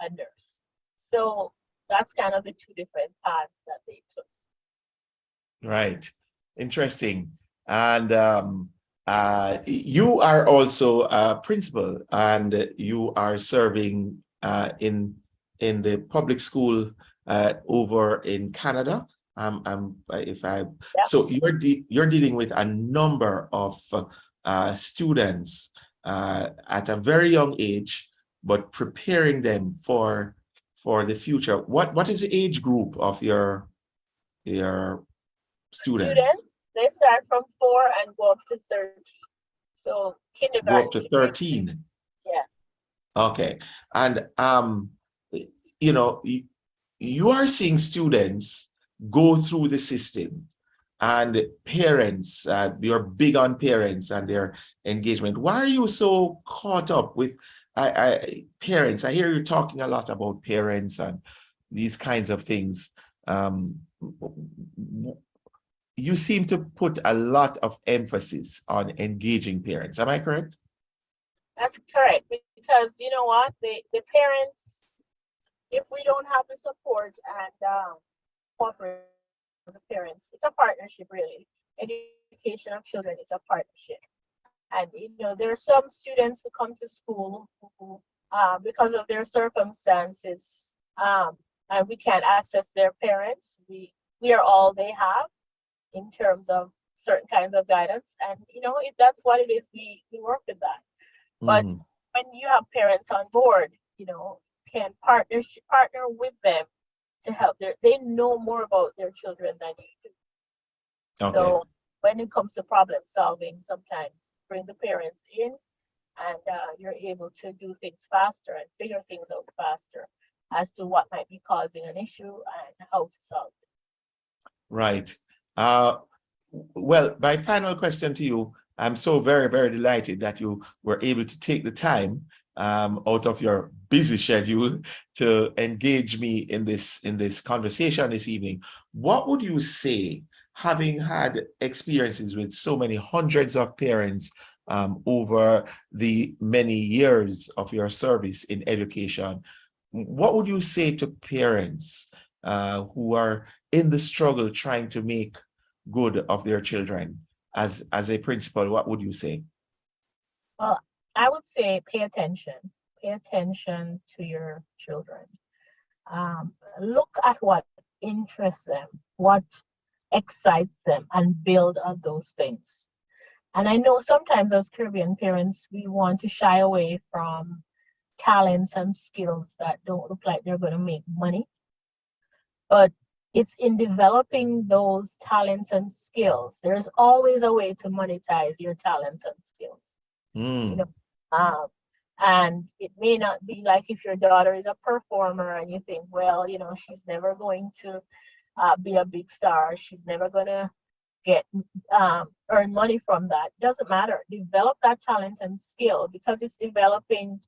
a nurse. So that's kind of the two different paths that they took. Right. Interesting. And you are also a principal, and you are serving in the public school over in Canada. So you're dealing with a number of students at a very young age, but preparing them for the future. What is the age group of your students? They start from 4 and go up to 13. So kindergarten. Go up to 13. Yeah. Okay. And you are seeing students go through the system, and parents, you're big on parents and their engagement. Why are you so caught up with parents? I hear you talking a lot about parents and these kinds of things. You seem to put a lot of emphasis on engaging parents. Am I correct? That's correct. Because you know what? The parents, if we don't have the support and cooperate with the parents, it's a partnership, really. Education of children is a partnership. And there are some students who come to school who because of their circumstances, and we can't access their parents. We are all they have in terms of certain kinds of guidance. And, if that's what it is, we work with that. But when you have parents on board, can partner with them to help. They know more about their children than you do. Okay. So when it comes to problem solving, sometimes bring the parents in, and you're able to do things faster and figure things out faster as to what might be causing an issue and how to solve it. Right. Well, my final question to you, I'm so very, very delighted that you were able to take the time out of your busy schedule to engage me in this conversation this evening. What would you say, having had experiences with so many hundreds of parents over the many years of your service in education, what would you say to parents who are in the struggle trying to make good of their children? As a principal, what would you say? Well, I would say pay attention. Pay attention to your children. Look at what interests them, what excites them, and build on those things. And I know sometimes as Caribbean parents, we want to shy away from talents and skills that don't look like they're going to make money. But it's in developing those talents and skills. There's always a way to monetize your talents and skills. You know, um, and it may not be like if your daughter is a performer and you think, well, she's never going to be a big star. She's never going to get earn money from that. Doesn't matter. Develop that talent and skill, because it's developing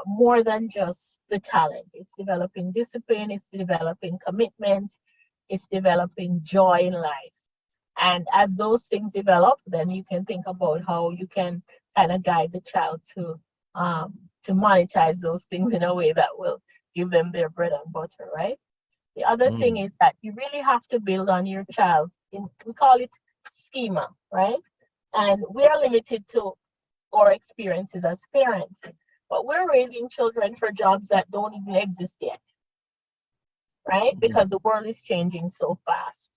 more than just the talent. It's developing discipline. It's developing commitment. It's developing joy in life. And as those things develop, then you can think about how you can kind of guide the child to monetize those things in a way that will give them their bread and butter, right? The other thing is that you really have to build on your child's, we call it schema, right? And we are limited to our experiences as parents, but we're raising children for jobs that don't even exist yet, right? Because the world is changing so fast.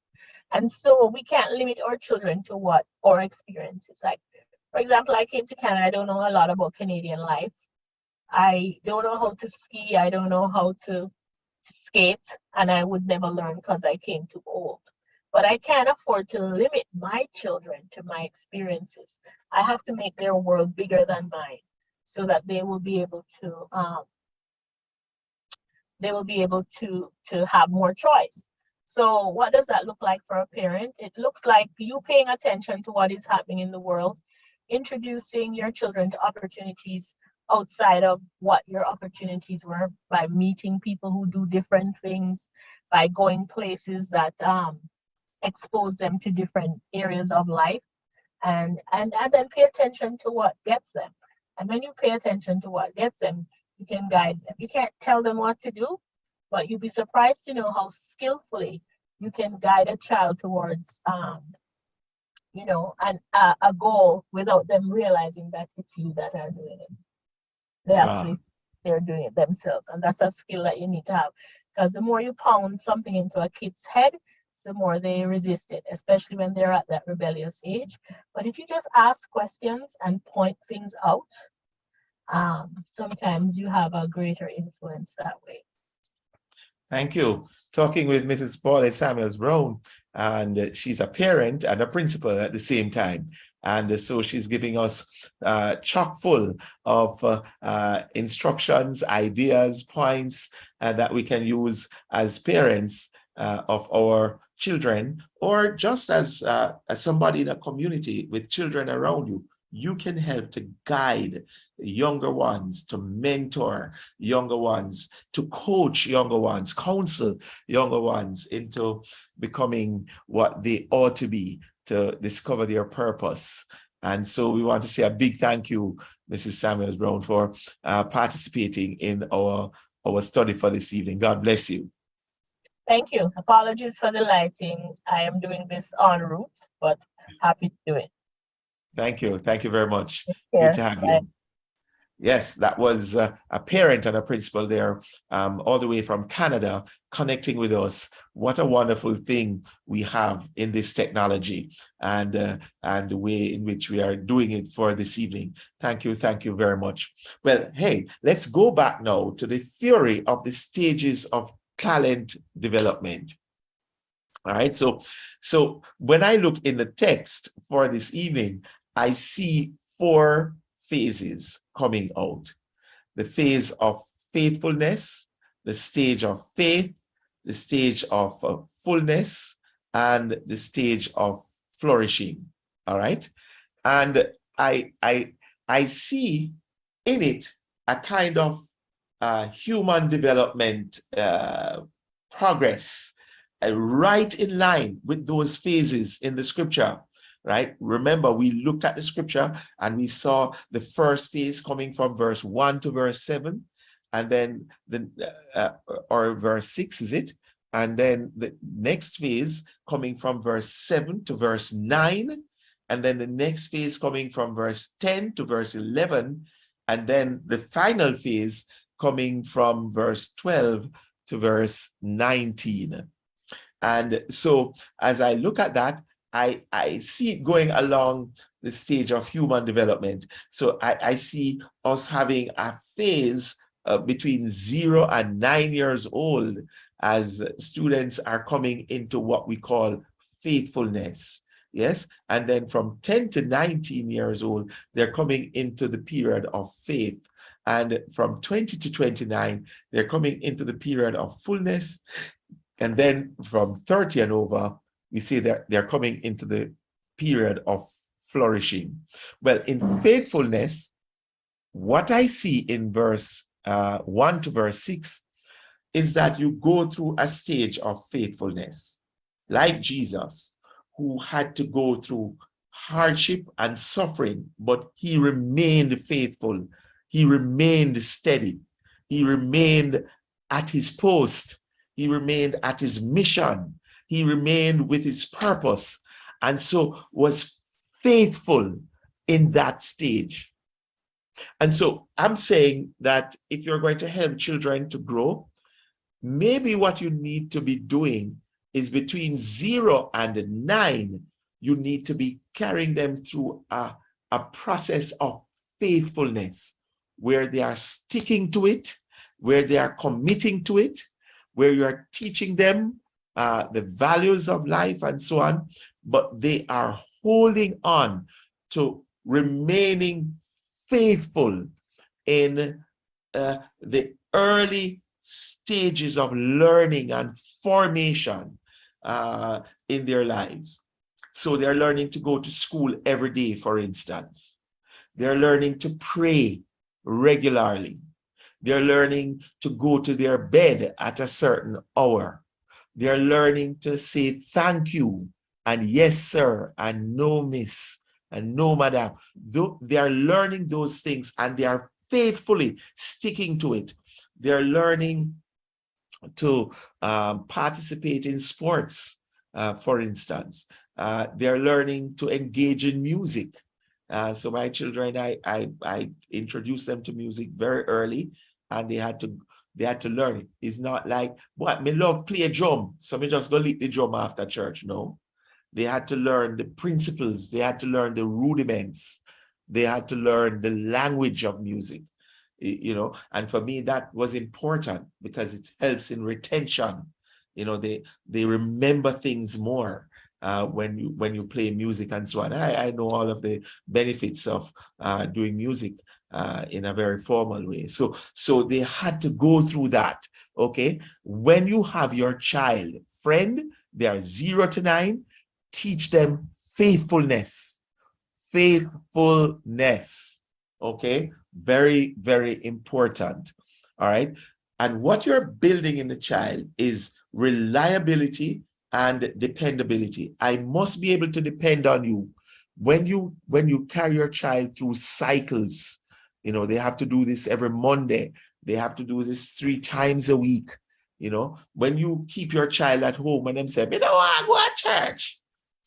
And so we can't limit our children to what our experiences. Like, for example, I came to Canada, I don't know a lot about Canadian life. I don't know how to ski, I don't know how to skate, and I would never learn because I came too old. But I can't afford to limit my children to my experiences. I have to make their world bigger than mine so that they will be able to have more choice. So what does that look like for a parent? It looks like you paying attention to what is happening in the world, introducing your children to opportunities outside of what your opportunities were, by meeting people who do different things, by going places that expose them to different areas of life, and then pay attention to what gets them. And when you pay attention to what gets them, you can guide them. You can't tell them what to do, but you'd be surprised to know how skillfully you can guide a child towards a goal without them realizing that it's you that are doing it. They're doing it themselves. And that's a skill that you need to have, because the more you pound something into a kid's head, the more they resist it, especially when they're at that rebellious age. But if you just ask questions and point things out, sometimes you have a greater influence that way. Thank you. Talking with Mrs. Paula Samuels Brown, and she's a parent and a principal at the same time. And so she's giving us chock full of instructions, ideas, points that we can use as parents of our children, or just as somebody in a community with children around you. You can help to guide younger ones, to mentor younger ones, to coach younger ones, counsel younger ones into becoming what they ought to be, to discover their purpose. And so we want to say a big thank you, Mrs. Samuels Brown, for participating in our study for this evening. God bless you. Thank you. Apologies for the lighting. I am doing this en route, but happy to do it. Thank you. Thank you very much. Yeah, good to have you. Yes, that was a parent and a principal there, all the way from Canada, connecting with us. What a wonderful thing we have in this technology, and the way in which we are doing it for this evening. Thank you very much. Well, hey, let's go back now to the theory of the stages of talent development. All right, so when I look in the text for this evening, I see 4 phases coming out: the phase of faithfulness, the stage of faith, the stage of fullness, and the stage of flourishing. All right, and I see in it a kind of human development progress, right in line with those phases in the scripture. Right? Remember, we looked at the scripture and we saw the first phase coming from verse 1 to verse 7, and then or verse 6, is it? And then the next phase coming from verse 7 to verse 9, and then the next phase coming from verse 10 to verse 11, and then the final phase coming from verse 12 to verse 19. And so as I look at that, I see it going along the stage of human development. So I see us having a phase between 0 and 9 years old as students are coming into what we call faithfulness. Yes, and then from 10 to 19 years old, they're coming into the period of faith. And from 20 to 29, they're coming into the period of fullness. And then from 30 and over, we see that they're coming into the period of flourishing. Well, in faithfulness, what I see in verse 1 to verse 6 is that you go through a stage of faithfulness, like Jesus, who had to go through hardship and suffering, but he remained faithful. He remained steady. He remained at his post. He remained at his mission. He remained with his purpose, and so was faithful in that stage. And so I'm saying that if you're going to help children to grow, maybe what you need to be doing is between 0 and 9, you need to be carrying them through a process of faithfulness where they are sticking to it, where they are committing to it, where you are teaching them the values of life and so on, but they are holding on to remaining faithful in the early stages of learning and formation in their lives. So they're learning to go to school every day, for instance. They're learning to pray regularly. They're learning to go to their bed at a certain hour. They're learning to say thank you and yes, sir, and no, miss, and no, madam. They are learning those things and they are faithfully sticking to it. They're learning to participate in sports, for instance. They're learning to engage in music. So my children, I introduced them to music very early, and they had to learn it. It's not like, what, me love play a drum, so me just go lick the drum after church. No. They had to learn the principles. They had to learn the rudiments. They had to learn the language of music. You know, and for me that was important because it helps in retention. You know, they remember things more when you play music and so on. I know all of the benefits of doing music in a very formal way. So they had to go through that. Okay, when you have your child, friend, they are 0 to 9, teach them faithfulness. Faithfulness. Okay. Very, very important. All right. And what you're building in the child is reliability and dependability. I must be able to depend on you. When you carry your child through cycles, you know, they have to do this every Monday. They have to do this 3 times a week. You know, when you keep your child at home and them say, "You don't want to go to church,"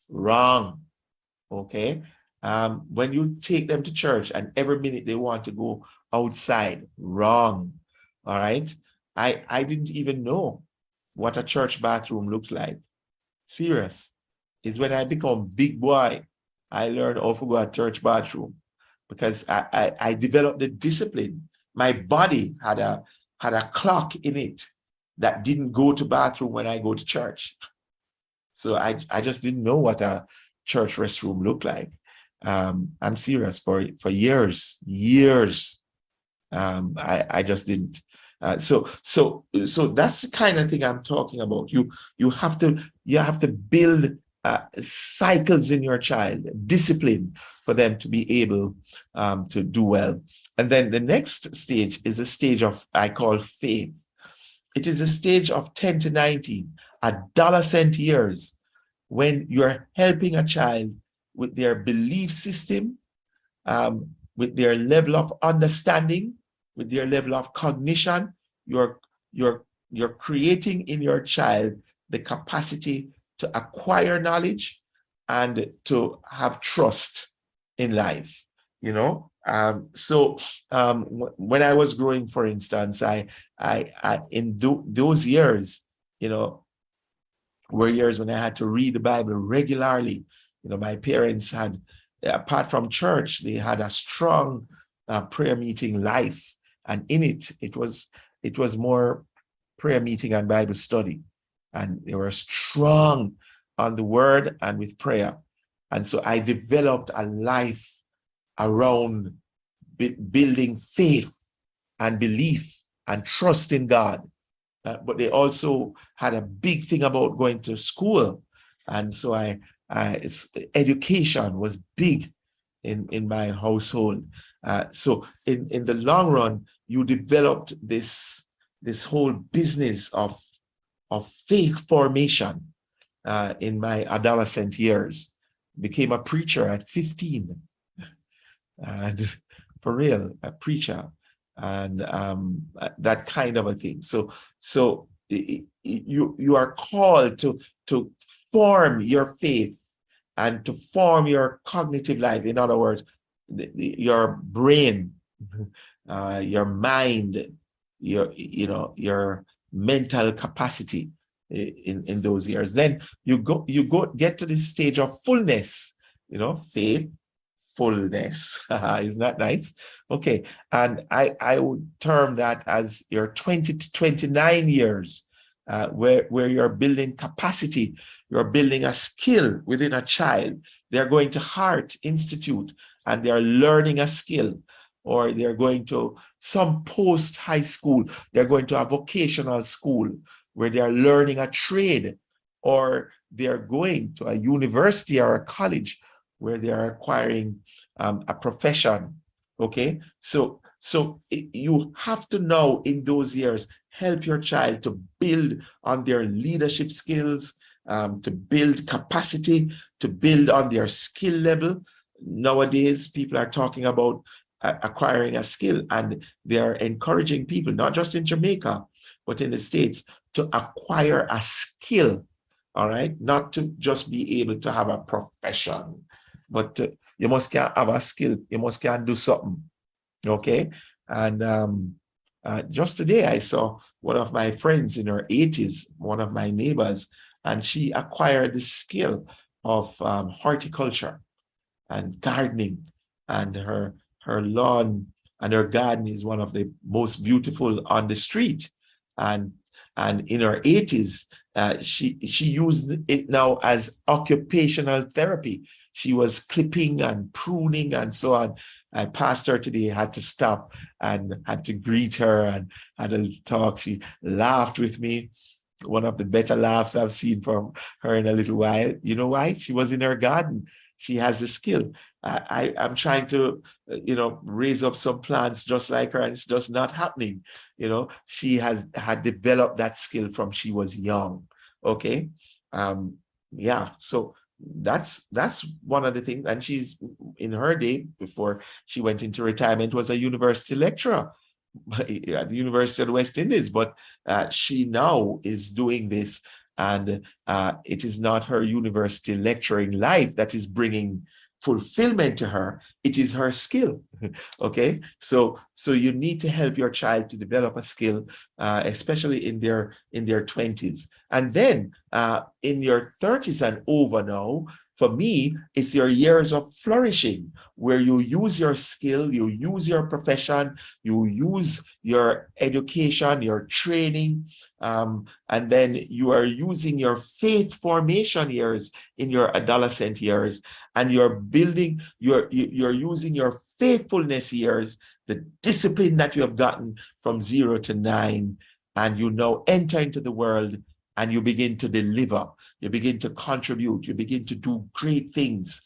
wrong. Okay. When you take them to church and every minute they want to go outside, wrong. All right. I didn't even know what a church bathroom looked like. Serious. It's when I become big boy, I learned how to go to church bathroom because I developed the discipline. My body had a clock in it that didn't go to bathroom when I go to church. So I just didn't know what a church restroom looked like. I'm serious, for years. I just didn't. So that's the kind of thing I'm talking about. You have to build cycles in your child, discipline for them to be able to do well. And then the next stage is a stage of, I call faith. It is a stage of 10 to 19, adolescent years, when you're helping a child with their belief system, with their level of understanding, with their level of cognition. You're creating in your child the capacity to acquire knowledge and to have trust in life, you know. When I was growing, for instance, those years, you know, were years when I had to read the Bible regularly. You know, my parents had, apart from church, they had a strong prayer meeting life, and in it was more prayer meeting and Bible study, and they were strong on the word and with prayer. And so I developed a life around building faith and belief and trust in God. But they also had a big thing about going to school. And so education was big in my household. So in the long run, you developed this whole business of faith formation in my adolescent years. Became a preacher at 15. And for real, a preacher. And that kind of a thing. So you are called to form your faith and to form your cognitive life. In other words, your brain, your mind, your mental capacity in those years. Then you get to this stage of fullness, faith, fullness. Isn't that nice? Okay. And I would term that as your 20 to 29 years, where you're building capacity, you're building a skill within a child. They're going to Heart Institute and they're learning a skill, or they're going to some post-high school, they're going to a vocational school where they're learning a trade, or they're going to a university or a college where they are acquiring a profession. Okay, so you have to now in those years help your child to build on their leadership skills, to build capacity, to build on their skill level. Nowadays, people are talking about acquiring a skill, and they are encouraging people, not just in Jamaica, but in the States, to acquire a skill. All right, not to just be able to have a profession, but you must can have a skill. You must can do something. Okay. And just today I saw one of my friends in her 80s, one of my neighbors, and she acquired the skill of horticulture and gardening, and her lawn and her garden is one of the most beautiful on the street. And in her 80s, she used it now as occupational therapy. She was clipping and pruning and so on. I passed her today, had to stop and had to greet her and had a talk. She laughed with me. One of the better laughs I've seen from her in a little while. You know why? She was in her garden. She has a skill. I'm trying to, raise up some plants just like her, and it's just not happening. She had developed that skill from she was young. Okay. So that's one of the things. And she's, in her day, before she went into retirement, was a university lecturer at the University of the West Indies. But she now is doing this, and it is not her university lecturing life that is bringing fulfillment to her. It is her skill. Okay, so you need to help your child to develop a skill, especially in their 20s, and then in your 30s and over. Now, for me, it's your years of flourishing, where you use your skill, you use your profession, you use your education, your training, and then you are using your faith formation years in your adolescent years, and you're building, you're using your faithfulness years, the discipline that you have gotten from 0 to 9, and you now enter into the world and you begin to deliver, you begin to contribute, you begin to do great things.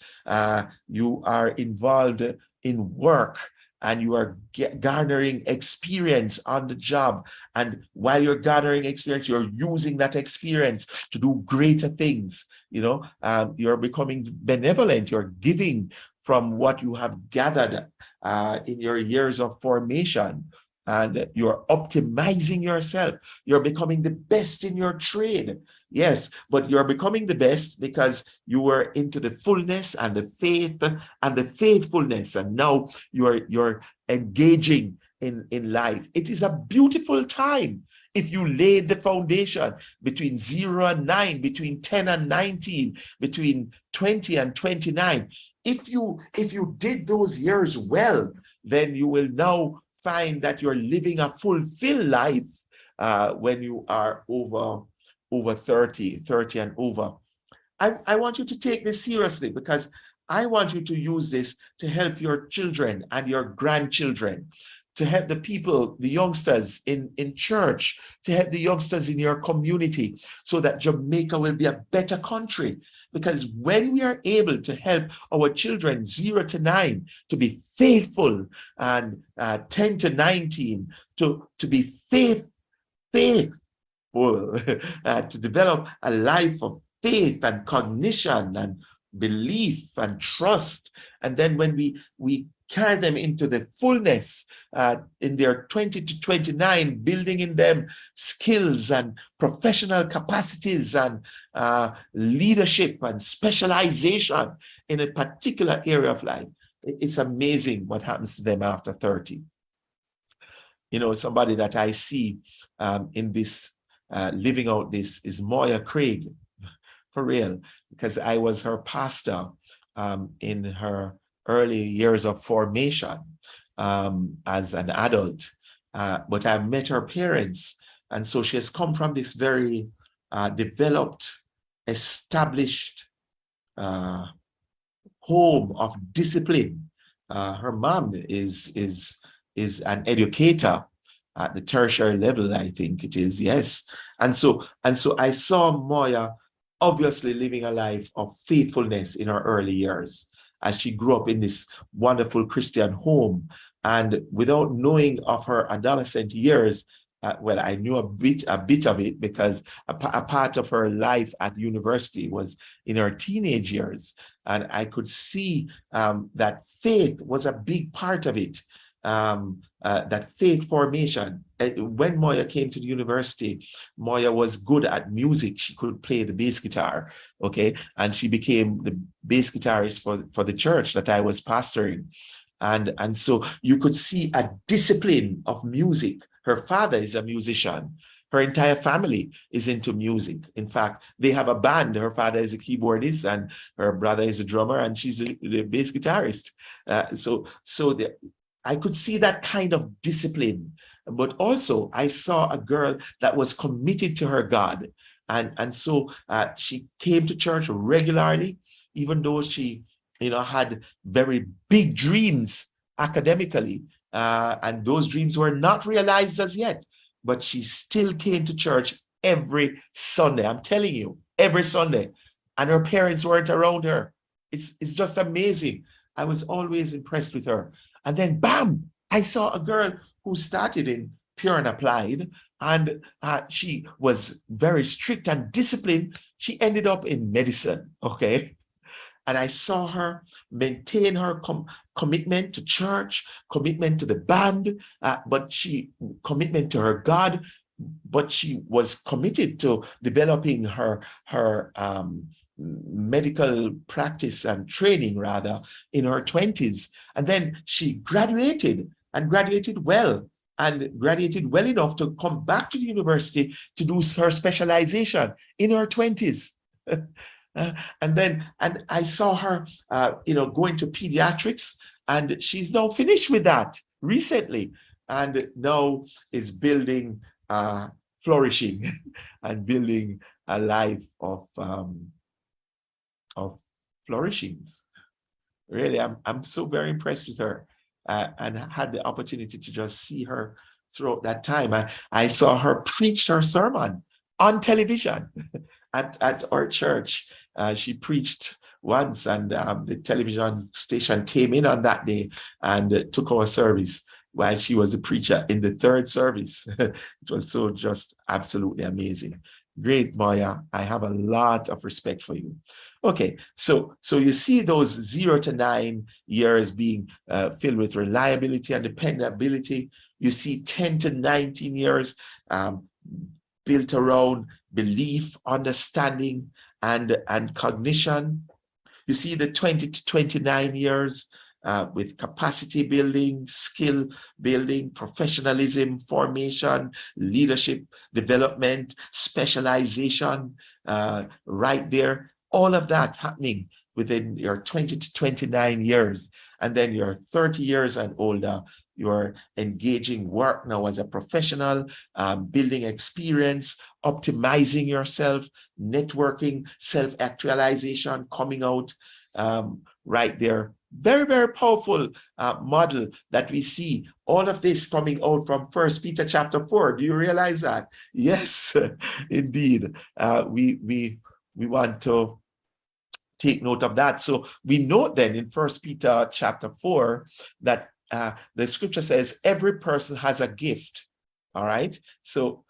You are involved in work, and you are garnering experience on the job. And while you're gathering experience, you're using that experience to do greater things. You're becoming benevolent, you're giving from what you have gathered in your years of formation. And you're optimizing yourself. You're becoming the best in your trade. Yes, but you're becoming the best because you were into the fullness and the faith and the faithfulness, and now you're engaging in life. It is a beautiful time if you laid the foundation between 0 and 9, between 10 and 19, between 20 and 29. If you did those years well, then you will now find that you're living a fulfilled life when you are over 30 and over. I want you to take this seriously, because I want you to use this to help your children and your grandchildren, to help the people, the youngsters in church, to help the youngsters in your community, so that Jamaica will be a better country. Because when we are able to help our children 0 to 9 to be faithful, and 10 to 19 to be faithful, to develop a life of faith and cognition and belief and trust. And then when we carry them into the fullness in their 20 to 29, building in them skills and professional capacities and leadership and specialization in a particular area of life, it's amazing what happens to them after 30. You know, somebody that I see in this living out this is Moya Craig, for real, because I was her pastor in her early years of formation as an adult, but I've met her parents, and so she has come from this very developed, established home of discipline. Her mom is an educator at the tertiary level, I think it is, yes. And so I saw Moya obviously living a life of faithfulness in her early years, as she grew up in this wonderful Christian home. And without knowing of her adolescent years, well, I knew a bit of it, because a part of her life at university was in her teenage years. And I could see that faith was a big part of it. That faith formation. When Moya came to the university, Moya was good at music. She could play the bass guitar, okay? And she became the bass guitarist for the church that I was pastoring. And so you could see a discipline of music. Her father is a musician. Her entire family is into music. In fact, they have a band. Her father is a keyboardist and her brother is a drummer, and she's the bass guitarist. I could see that kind of discipline, but also I saw a girl that was committed to her God. And so she came to church regularly, even though she, had very big dreams academically, and those dreams were not realized as yet, but she still came to church every Sunday. I'm telling you, every Sunday. And her parents weren't around her. It's just amazing. I was always impressed with her. And then, bam, I saw a girl who started in Pure and Applied, and she was very strict and disciplined. She ended up in medicine, okay? And I saw her maintain her commitment to church, commitment to the band, commitment to her God, but she was committed to developing her medical practice and training, rather, in her 20s. And then she graduated well, and graduated well enough to come back to the university to do her specialization in her 20s. And I saw her, going to pediatrics, and she's now finished with that recently, and now is building, flourishing, and building a life of flourishings. Really, I'm so very impressed with her, and had the opportunity to just see her throughout that time. I saw her preach her sermon on television at our church. She preached once, and the television station came in on that day and took our service while she was a preacher in the third service. It was so just absolutely amazing. Great, Moya. I have a lot of respect for you. Okay, so you see those 0 to 9 years being filled with reliability and dependability. You see 10 to 19 years built around belief, understanding, and cognition. You see the 20 to 29 years with capacity building, skill building, professionalism, formation, leadership development, specialization, right there. All of that happening within your 20 to 29 years. And then you're 30 years and older, you're engaging work now as a professional, building experience, optimizing yourself, networking, self-actualization, coming out right there. Very, very powerful model that we see. All of this coming out from 1 Peter chapter 4. Do you realize that? Yes, indeed. We want to take note of that. So we note then in 1 Peter chapter 4 that the scripture says every person has a gift. All right. So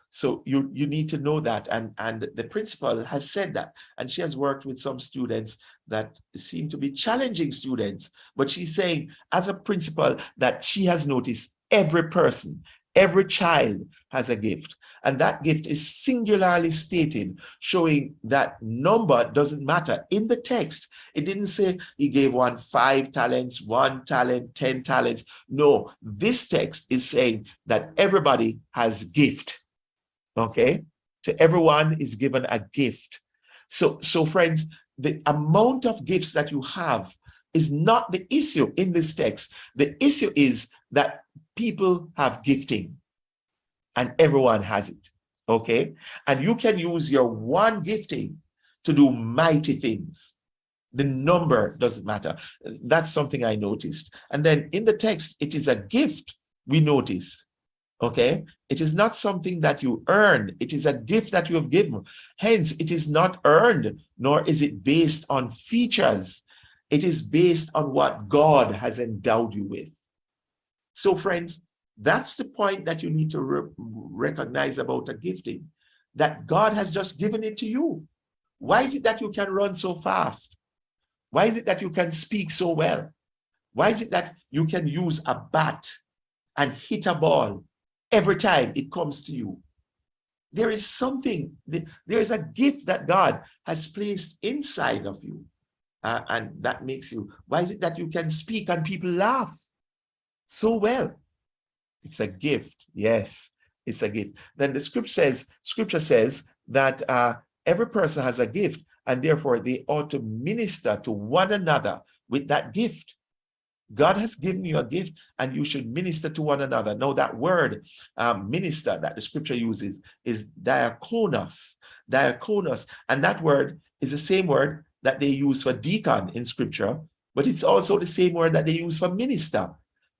you need to know that. And the principal has said that. And she has worked with some students that seem to be challenging students. But she's saying as a principal that she has noticed every person, every child has a gift. And that gift is singularly stated, showing that number doesn't matter. In the text, it didn't say he gave one 5 talents, 1 talent, 10 talents. No, this text is saying that everybody has gift. Okay? To everyone is given a gift. So friends, the amount of gifts that you have is not the issue in this text. The issue is that people have gifting. And everyone has it, okay? And you can use your one gifting to do mighty things. The number doesn't matter. That's something I noticed. And then in the text, it is a gift we notice, okay? It is not something that you earn. It is a gift that you have given. Hence, it is not earned, nor is it based on features. It is based on what God has endowed you with. So friends, that's the point that you need to recognize about a gifting, that God has just given it to you. Why is it that you can run so fast? Why is it that you can speak so well? Why is it that you can use a bat and hit a ball every time it comes to you? There is something, there is a gift that God has placed inside of you. And that makes you, why is it that you can speak and people laugh so well? It's a gift. Yes, it's a gift. Then the scripture says that every person has a gift, and therefore they ought to minister to one another with that gift. God has given you a gift, and you should minister to one another. Now, that word minister that the scripture uses is diakonos. Diakonos. And that word is the same word that they use for deacon in scripture, but it's also the same word that they use for minister.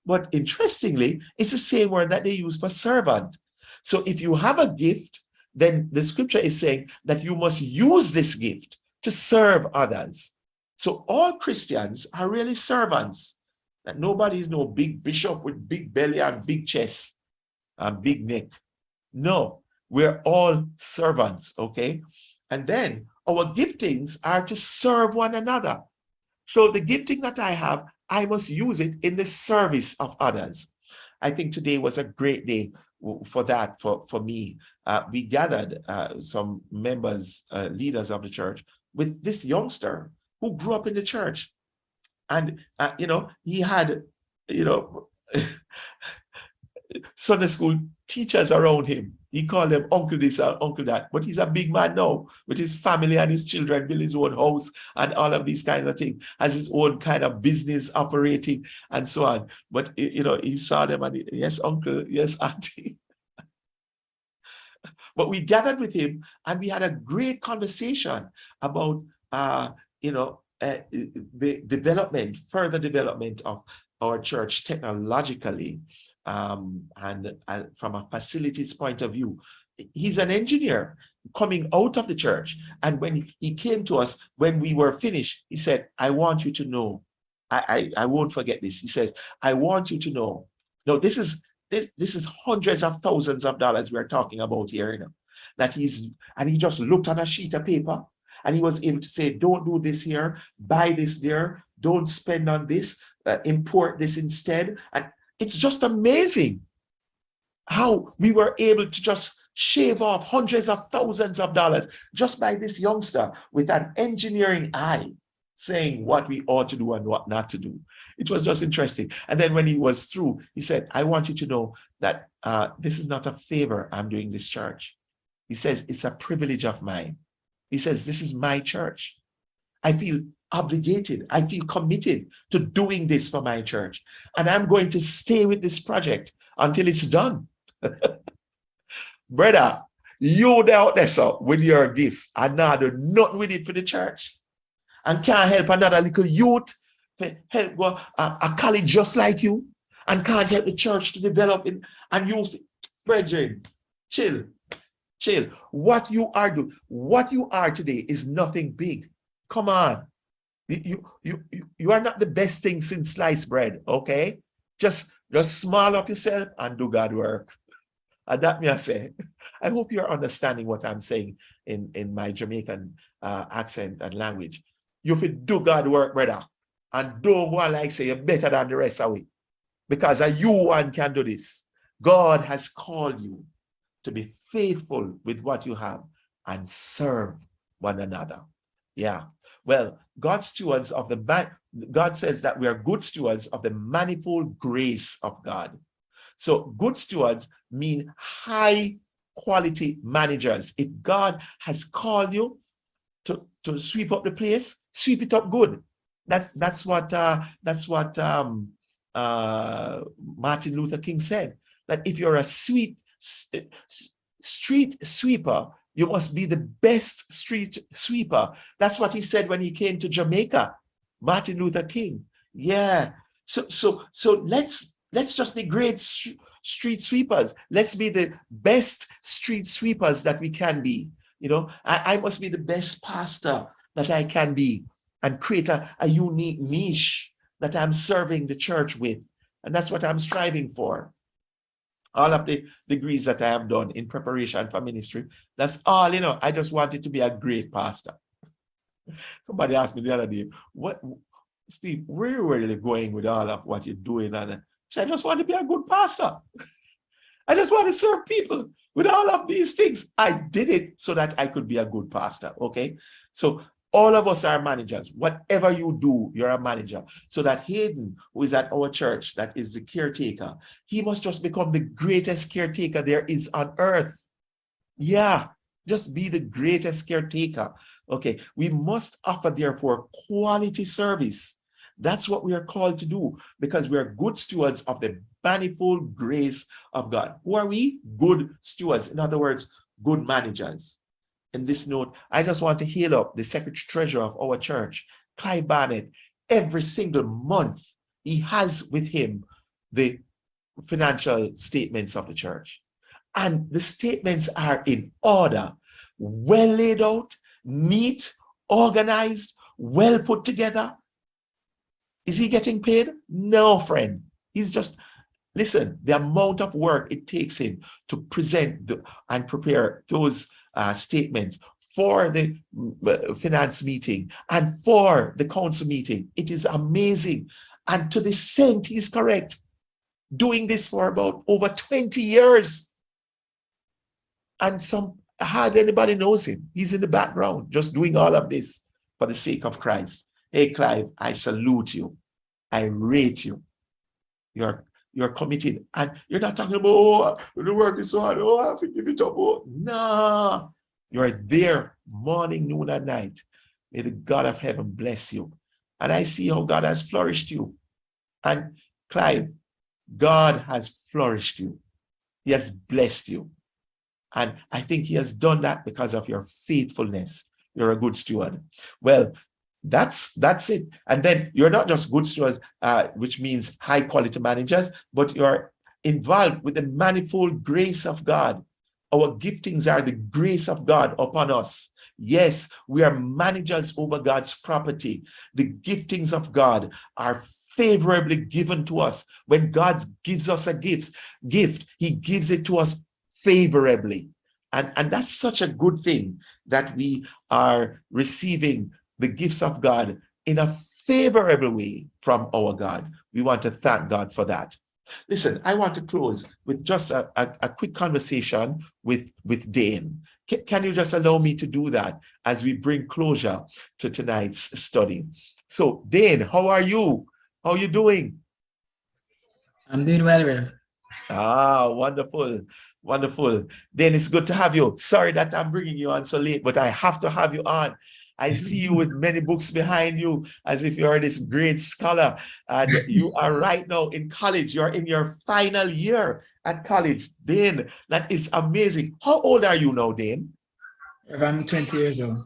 But interestingly, it's the same word that they use for servant. So if you have a gift, then the scripture is saying that you must use this gift to serve others. So all Christians are really servants. That nobody is no big bishop with big belly and big chest and big neck. No, we're all servants, okay? And then our giftings are to serve one another. So the gifting that I have, I must use it in the service of others. I think today was a great day for that, for me. We gathered some members, leaders of the church with this youngster who grew up in the church. And, he had, Sunday school teachers around him. He called them uncle this or uncle that, but he's a big man now with his family and his children, build his own house and all of these kinds of things, has his own kind of business operating and so on. But, he saw them and yes, uncle, yes, auntie. But we gathered with him and we had a great conversation about, the further development of our church technologically. And from a facilities point of view, he's an engineer coming out of the church. And when he came to us, when we were finished, he said, I want you to know, I won't forget this. He said, I want you to know. Now, this is hundreds of thousands of dollars we're talking about here, that and he just looked on a sheet of paper and he was able to say, don't do this here, buy this there, don't spend on this, import this instead. And it's just amazing how we were able to just shave off hundreds of thousands of dollars just by this youngster with an engineering eye saying what we ought to do and what not to do. It was just interesting. And then when he was through, he said, I want you to know that this is not a favor I'm doing this church. He says, it's a privilege of mine. He says, this is my church. I feel obligated. I feel committed to doing this for my church. And I'm going to stay with this project until it's done. Brother, you out there, so with your gift and not do nothing with it for the church and can't help another little youth help go a college just like you and can't help the church to develop it. And you, brethren, chill. What you are today is nothing big. Come on. You are not the best thing since sliced bread, okay? Just smile up yourself and do God work. And that me I say, I hope you're understanding what I'm saying in my Jamaican accent and language. You should do God work, brother. And don't go like say you're better than the rest of it. Because you one can do this. God has called you to be faithful with what you have and serve one another. Yeah. Well, God says that we are good stewards of the manifold grace of God. So good stewards mean high quality managers. If God has called you to sweep up the place, sweep it up good. That's what Martin Luther King said, that if you're a street sweeper, you must be the best street sweeper. That's what he said when he came to Jamaica, Martin Luther King. Yeah. So let's just be great street sweepers. Let's be the best street sweepers that we can be. You know, I must be the best pastor that I can be and create a unique niche that I'm serving the church with. And that's what I'm striving for. All of the degrees that I have done in preparation for ministry, that's all, I just wanted to be a great pastor. Somebody asked me the other day, Steve, where are you really going with all of what you're doing? And I said, I just want to be a good pastor. I just want to serve people with all of these things. I did it so that I could be a good pastor, okay? So all of us are managers. Whatever you do, you're a manager. So that Hayden, who is at our church, that is the caretaker, he must just become the greatest caretaker there is on earth. Yeah, just be the greatest caretaker. Okay, we must offer, therefore, quality service. That's what we are called to do because we are good stewards of the manifold grace of God. Who are we? Good stewards. In other words, good managers. In this note, I just want to hail up the secretary treasurer of our church, Clive Barnett. Every single month, he has with him the financial statements of the church. And the statements are in order, well laid out, neat, organized, well put together. Is he getting paid? No, friend. He's just, listen, the amount of work it takes him to present and prepare those statements for the finance meeting and for the council meeting. It is amazing. And to the cent, he's correct. Doing this for about over 20 years. And hardly anybody knows him. He's in the background, just doing all of this for the sake of Christ. Hey, Clive, I salute you. I rate you. You're committed. And you're not talking about, the work is so hard. I have to give it up. No. You're there morning, noon, and night. May the God of heaven bless you. And I see how God has flourished you. And Clive, God has flourished you. He has blessed you. And I think he has done that because of your faithfulness. You're a good steward. Well, that's it. And then you're not just good stewards, which means high quality managers, but you're involved with the manifold grace of God. Our giftings are the grace of God upon us. Yes, we are managers over God's property. The giftings of God are favorably given to us. When God gives us a gift, he gives it to us favorably. And that's such a good thing that we are receiving the gifts of God in a favorable way from our God. We want to thank God for that. Listen, I want to close with just a quick conversation with Dane. Can you just allow me to do that as we bring closure to tonight's study? So, Dane, how are you? How are you doing? I'm doing well, Rev. Ah, wonderful. Wonderful. Then it's good to have you. Sorry that I'm bringing you on so late, but I have to have you on. I see you with many books behind you as if you are this great scholar. And you are right now in college. You're in your final year at college. Dane, that is amazing. How old are you now, Dane? Rev, I'm 20 years old.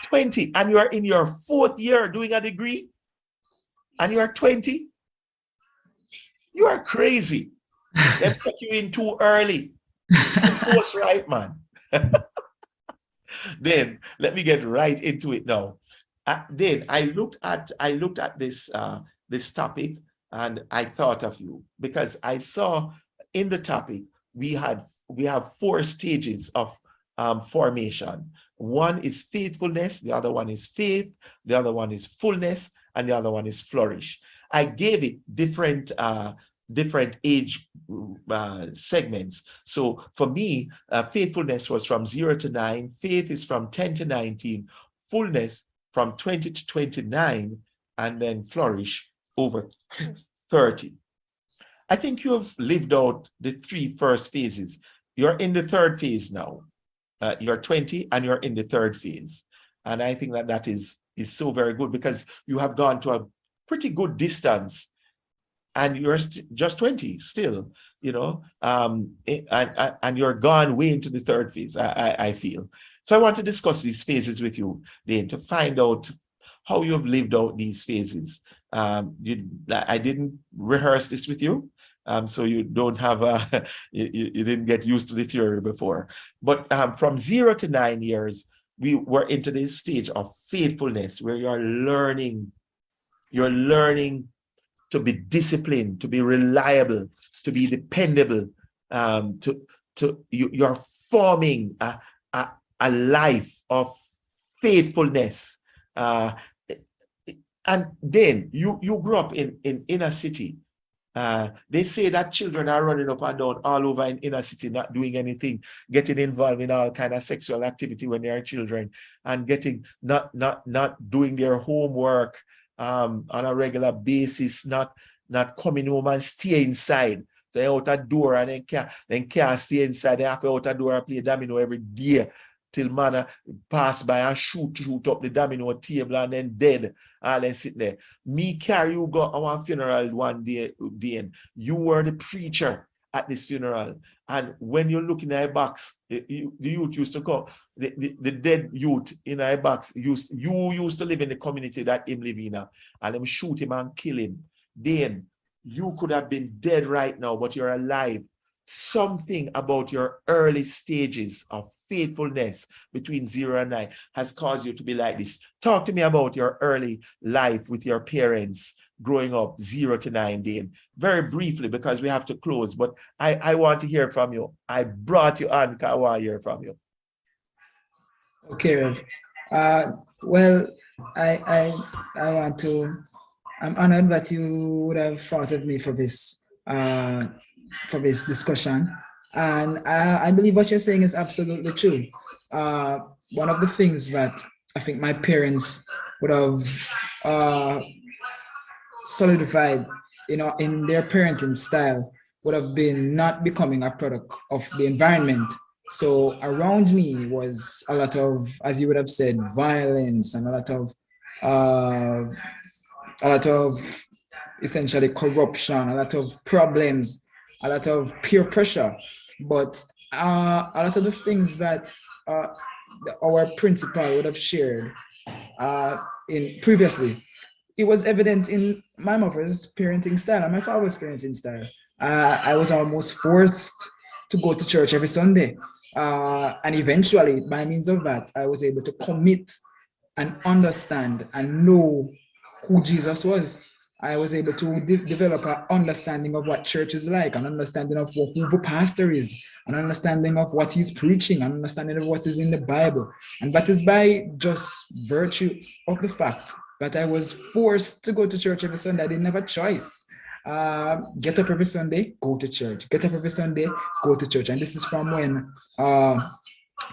20. And you are in your 4th year doing a degree? And you are 20? You are crazy. They put you in too early. What's right, man? Then let me get right into it now. Then I looked at this this topic and I thought of you because I saw in the topic we have 4 stages of formation. One is faithfulness, the other one is faith, the other one is fullness, and the other one is flourish. I gave it different age segments. So for me, faithfulness was from 0 to 9, faith is from 10 to 19, fullness from 20 to 29, and then flourish over 30. I think you have lived out the 3 first phases. You're in the 3rd phase now. You're 20 and you're in the 3rd phase. And I think that is so very good because you have gone to a pretty good distance and you're just 20 still, you know, and you're gone way into the 3rd phase, I feel. So I want to discuss these phases with you, Dane, to find out how you have lived out these phases. I didn't rehearse this with you, so you don't have you didn't get used to the theory before. But from 0 to 9 years, we were into this stage of faithfulness where you're learning to be disciplined, to be reliable, to be dependable, you're forming a life of faithfulness. And then you grew up in inner city. They say that children are running up and down all over in inner city, not doing anything, getting involved in all kind of sexual activity when they are children, and getting not doing their homework on a regular basis, not coming home and stay inside. So they out a door and then can't stay inside. They have to out a door and play domino every day till man pass by and shoot up the domino table and then dead. And then sit there. Me carry you go our funeral one day, Dane. You were the preacher at this funeral. And when you're looking at a box, the youth used to come, the dead youth in a box, you used to live in the community that him live in, and them shoot him and kill him. Then you could have been dead right now, but you're alive. Something about your early stages of faithfulness between 0 and 9 has caused you to be like this. Talk to me about your early life with your parents growing up 0 to 9, Dane. Very briefly, because we have to close, but I want to hear from you. I brought you on because I want to hear from you. Okay, Rev. Well, I'm honored that you would have thought of me for this discussion. And I believe what you're saying is absolutely true. One of the things that I think my parents would have solidified, in their parenting style would have been not becoming a product of the environment. So around me was a lot of, as you would have said, violence and a lot of essentially corruption, a lot of problems, a lot of peer pressure. But a lot of the things that our principal would have shared in previously, it was evident in my mother's parenting style and my father's parenting style. I was almost forced to go to church every Sunday. And eventually, by means of that, I was able to commit and understand and know who Jesus was. I was able to develop an understanding of what church is like, an understanding of who the pastor is, an understanding of what he's preaching, an understanding of what is in the Bible. And that is by just virtue of the fact that I was forced to go to church every Sunday. I didn't have a choice. Get up every Sunday, go to church. Get up every Sunday, go to church. And this is from when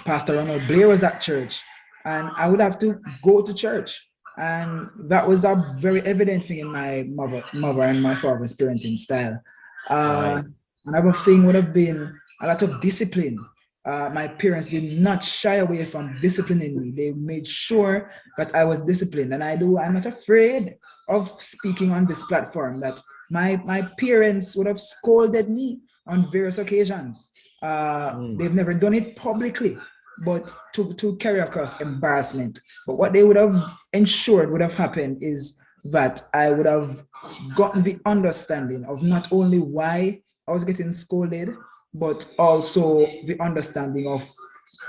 Pastor Ronald Blair was at church, and I would have to go to church. And that was a very evident thing in my mother and my father's parenting style. Right. Another thing would have been a lot of discipline. My parents did not shy away from disciplining me. They made sure that I was disciplined. And I'm not afraid of speaking on this platform that my parents would have scolded me on various occasions. They've never done it publicly, but to carry across embarrassment. But what they would have ensured would have happened is that I would have gotten the understanding of not only why I was getting scolded, but also the understanding of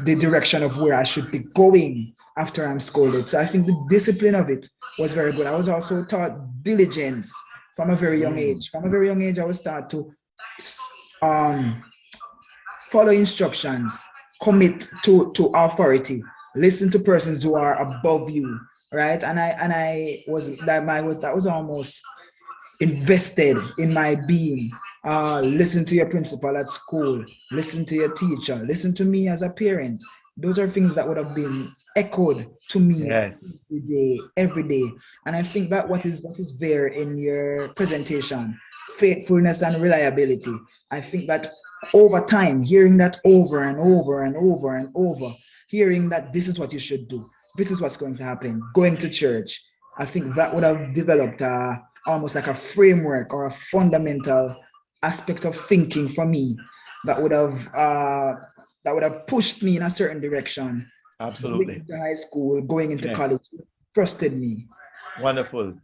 the direction of where I should be going after I'm scolded. So I think the discipline of it was very good. I was also taught diligence from a very young age. From a very young age, I was taught to follow instructions, commit to authority, listen to persons who are above you, right? And I was that was almost invested in my being. Listen to your principal at school, listen to your teacher, listen to me as a parent. Those are things that would have been echoed to me Yes. every day. And I think that what is there in your presentation, faithfulness and reliability, I think that over time, hearing that over and over and over and over, hearing that this is what you should do, this is what's going to happen, going to church, I think that would have developed almost like a framework or a fundamental aspect of thinking for me that would have pushed me in a certain direction. Absolutely. Going into high school, going into Yes. college, trusted me. Wonderful.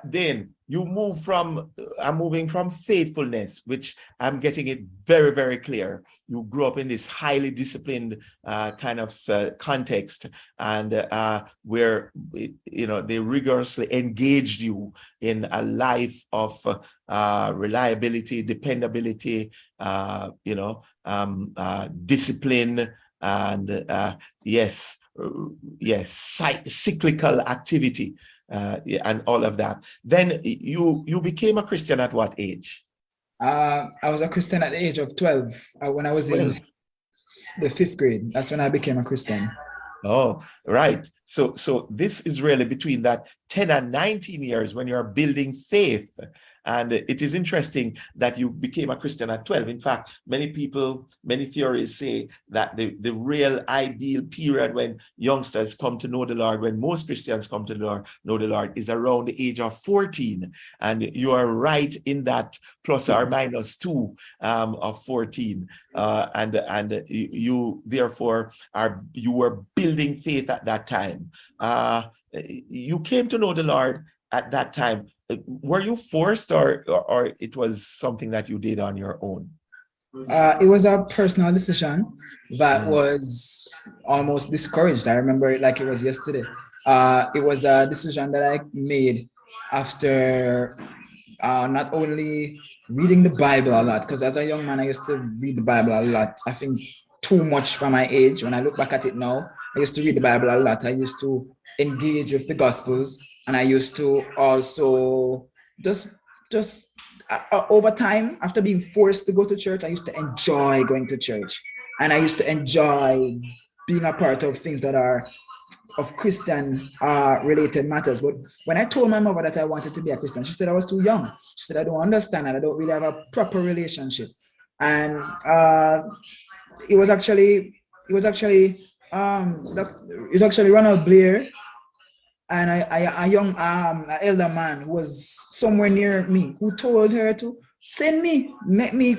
Then you move from, I'm moving from faithfulness, which I'm getting it very, very clear. You grew up in this highly disciplined kind of context, and where, they rigorously engaged you in a life of reliability, dependability, discipline, and cyclical activity. And all of that. Then you became a Christian at what age? I was a Christian at the age of 12 when I was in the 5th grade. That's when I became a Christian. Oh, right. So this is really between that 10 and 19 years when you're building faith. And it is interesting that you became a Christian at 12. In fact, many theories say that the real ideal period when youngsters come to know the Lord, when most Christians come to know the Lord, is around the age of 14. And you are right in that plus or minus 2 of 14. And you therefore you were building faith at that time. You came to know the Lord at that time. Were you forced, or it was something that you did on your own? It was a personal decision that was almost discouraged. I remember it like it was yesterday. It was a decision that I made after not only reading the Bible a lot, because as a young man, I used to read the Bible a lot. I think too much for my age. When I look back at it now, I used to read the Bible a lot. I used to engage with the Gospels, and I used to also just over time, after being forced to go to church, I used to enjoy going to church, and I used to enjoy being a part of things that are of Christian related matters. But when I told my mother that I wanted to be a Christian, she said I was too young. She said I don't understand and I don't really have a proper relationship. And it was actually Ronald Blair and a young elder man who was somewhere near me who told her to send me, let me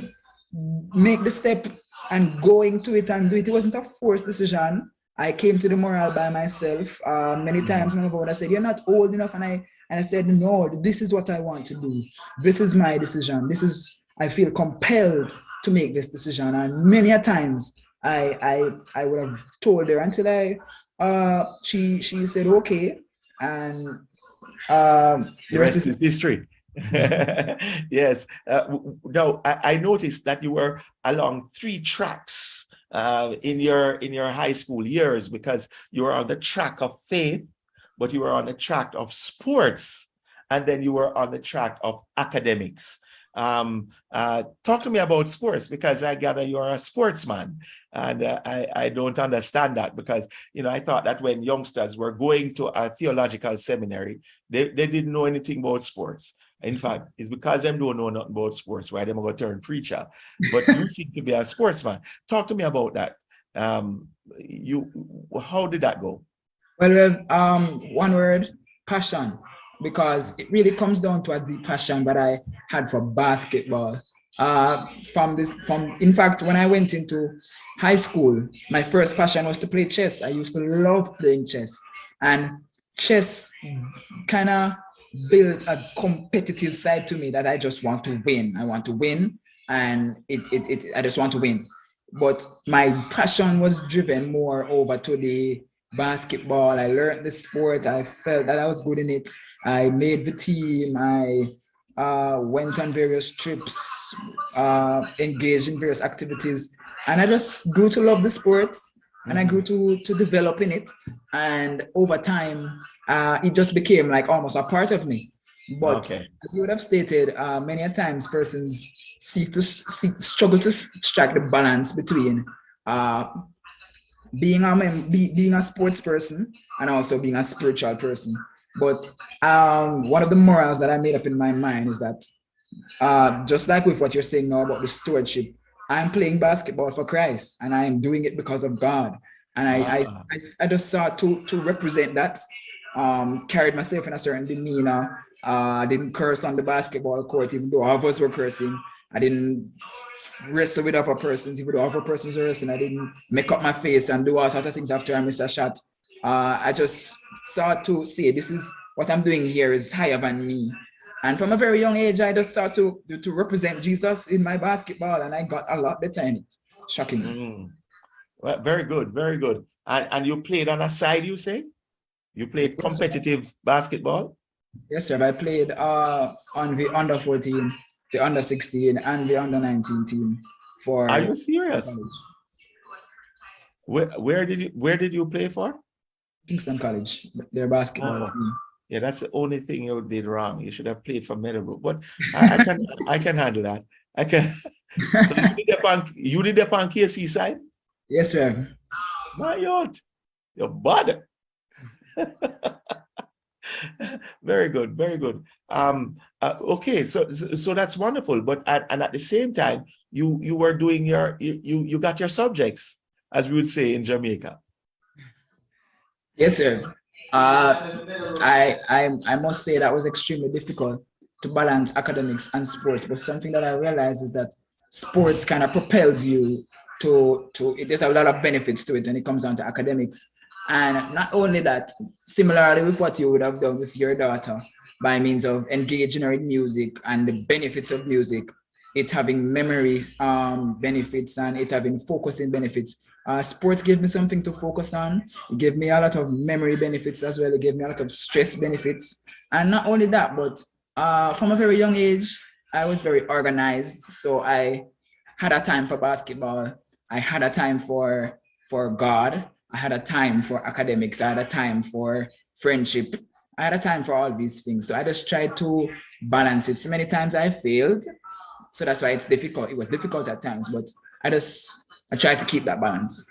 make the step and go into it and do it. It wasn't a forced decision. I came to the morale by myself. Many times my mother said, "You're not old enough," and I said, "No, this is what I want to do. This is my decision. I feel compelled to make this decision." And many a times I would have told her until she said okay, and the rest is history. Yes. Now I noticed that you were along 3 tracks in your high school years, because you were on the track of faith, but you were on the track of sports, and then you were on the track of academics. Talk to me about sports, because I gather you're a sportsman, and I don't understand that, because I thought that when youngsters were going to a theological seminary, they didn't know anything about sports. In fact, it's because them don't know nothing about sports why them going to turn preacher. But you seem to be a sportsman. Talk to me about that. How did that go? Well, we have one word, passion, because it really comes down to a deep passion that I had for basketball. In fact, when I went into high school, my first passion was to play chess. I used to love playing chess, and chess kind of built a competitive side to me that I just want to win. I want to win, and I just want to win. But my passion was driven more over to the basketball. I learned the sport. I felt that I was good in it. I made the team. I went on various trips, engaged in various activities, and I just grew to love the sport, and I grew to develop in it. And over time, it just became like almost a part of me. But as you would have stated, many a times persons struggle to strike the balance between being a sports person and also being a spiritual person. But one of the morals that I made up in my mind is that just like with what you're saying now about the stewardship, I'm playing basketball for Christ, and I'm doing it because of God. And I just sought to represent that, carried myself in a certain demeanor, didn't curse on the basketball court, even though all of us were cursing. I didn't wrestle with other persons, even though other persons were wrestling. I didn't make up my face and do all sorts of things after I missed a shot. I just sought to say, this is what I'm doing here is higher than me. And from a very young age, I just sought to represent Jesus in my basketball, and I got a lot better in it. Shocking. Well, very good, very good. And you played on a side, you say? You played competitive basketball? Yes, sir. I played on the under 14, the under 16, and the under 19 team for. Are you serious? Where did you play for? Kingston College, their basketball team. Yeah, that's the only thing you did wrong. You should have played for Meadowbrook, but I can handle that. I can. So you did the on KC side? Yes, sir. My yacht, your body. Very good, very good. Okay, so that's wonderful. But and at the same time, you were doing you got your subjects, as we would say in Jamaica. Yes, sir. I must say that was extremely difficult to balance academics and sports. But something that I realized is that sports kind of propels you to there's a lot of benefits to it when it comes down to academics. And not only that, similarly with what you would have done with your daughter by means of engaging her in music and the benefits of music, it having memory benefits and it having focusing benefits. Sports gave me something to focus on. It gave me a lot of memory benefits as well. It gave me a lot of stress benefits. And not only that, but from a very young age, I was very organized. So I had a time for basketball. I had a time for God. I had a time for academics. I had a time for friendship. I had a time for all these things. So I just tried to balance it. So many times I failed. So that's why it's difficult. It was difficult at times, but I tried to keep that balance.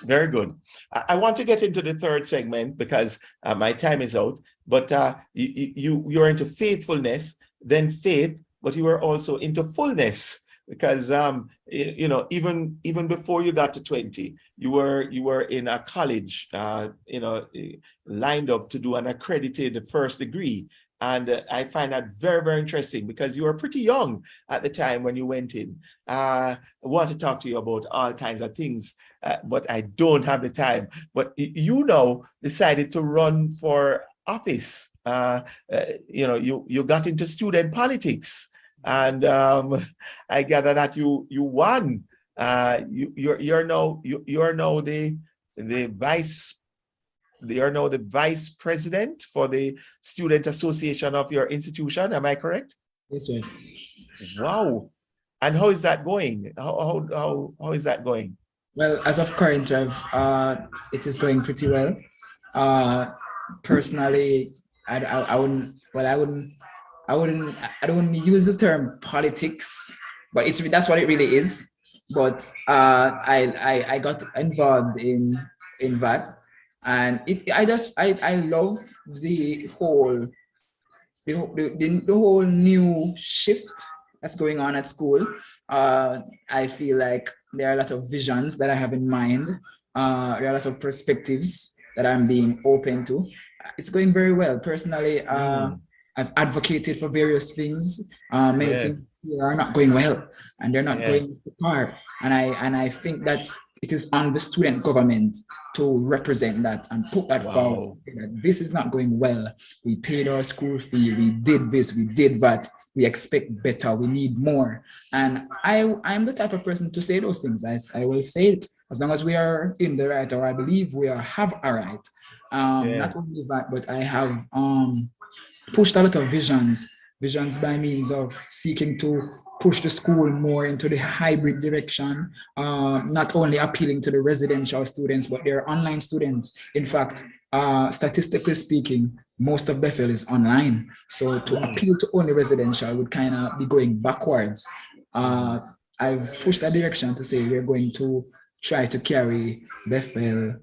Very good. I want to get into the third segment because my time is out, but you're into faithfulness, then faith, but you were also into fullness. Because even before you got to 20, you were in a college, lined up to do an accredited first degree, and I find that very, very interesting because you were pretty young at the time when you went in. I want to talk to you about all kinds of things, but I don't have the time. But you now decided to run for office. You got into student politics. And I gather that you won. You're now the vice president for the student association of your institution. Am I correct? Yes, sir. Wow! And how is that going? How is that going? Well, as of current, it is going pretty well. Personally, I wouldn't I don't use the term politics, but that's what it really is. But I got involved in that, and I love the whole the whole new shift that's going on at school. I feel like there are a lot of visions that I have in mind. There are a lot of perspectives that I'm being open to. It's going very well. Personally, I've advocated for various things. Many Yes. things here are not going well, and they're not Yes. going far. And I think that it is on the student government to represent that and put that forward. Wow. That this is not going well. We paid our school fee. We did this. We did that. We expect better. We need more. And I'm the type of person to say those things. I will say it as long as we are in the right, or I believe we have a right. Not only that, but I have pushed a lot of visions by means of seeking to push the school more into the hybrid direction, not only appealing to the residential students, but their online students. In fact, statistically speaking, most of Bethel is online. So to appeal to only residential would kind of be going backwards. I've pushed that direction to say we're going to try to carry Bethel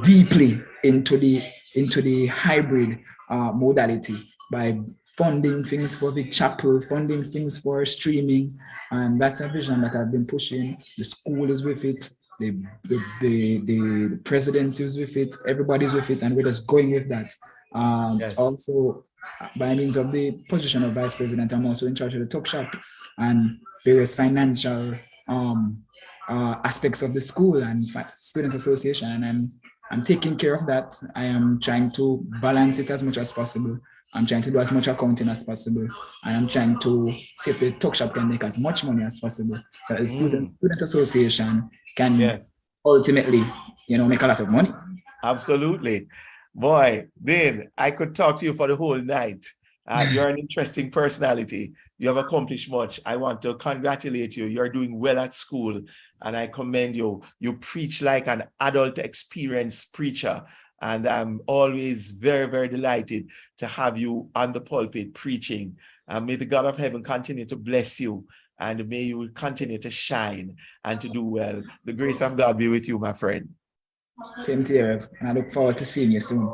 deeply into the hybrid modality by funding things for the chapel, funding things for streaming, and that's a vision that I've been pushing. The school is with it, the president is with it, everybody's with it, and we're just going with that. Yes. Also, by means of the position of vice president, I'm also in charge of the talk shop and various financial aspects of the school and student association, and I'm taking care of that. I am trying to balance it as much as possible. I'm trying to do as much accounting as possible, and I'm trying to see if the talk shop can make as much money as possible, so the student association can ultimately, make a lot of money. Absolutely. Boy, Dean, I could talk to you for the whole night. You're an interesting personality. You have accomplished much. I want to congratulate you. You're doing well at school, and I commend you. You preach like an adult experienced preacher, and I'm always very, very delighted to have you on the pulpit preaching. May the God of heaven continue to bless you, and may you continue to shine and to do well. The grace of God be with you, my friend. Same to you, and I look forward to seeing you soon.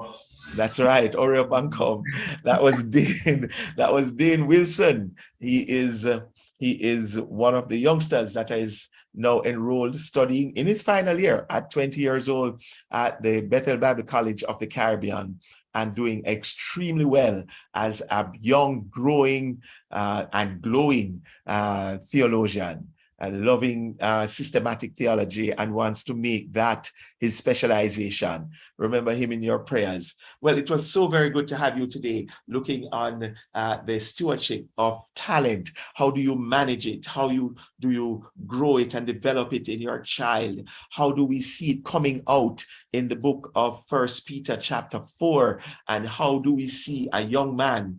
That's right. Hurry up and come. That was Dean. That was Dean Wilson. He is one of the youngsters that is now enrolled studying in his final year at 20 years old at the Bethel Bible College of the Caribbean, and doing extremely well as a young, growing, and glowing theologian. Loving systematic theology, and wants to make that his specialization. Remember him in your prayers. Well, it was so very good to have you today, looking on the stewardship of talent. How do you manage it? How do you grow it and develop it in your child? How do we see it coming out in the book of 1 Peter chapter 4? And how do we see a young man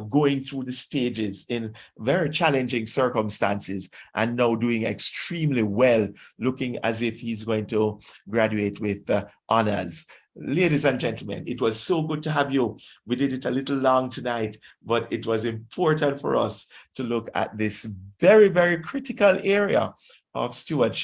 going through the stages in very challenging circumstances, and now doing extremely well, looking as if he's going to graduate with honors. Ladies and gentlemen, it was so good to have you. We did it a little long tonight, but it was important for us to look at this very, very critical area of stewardship.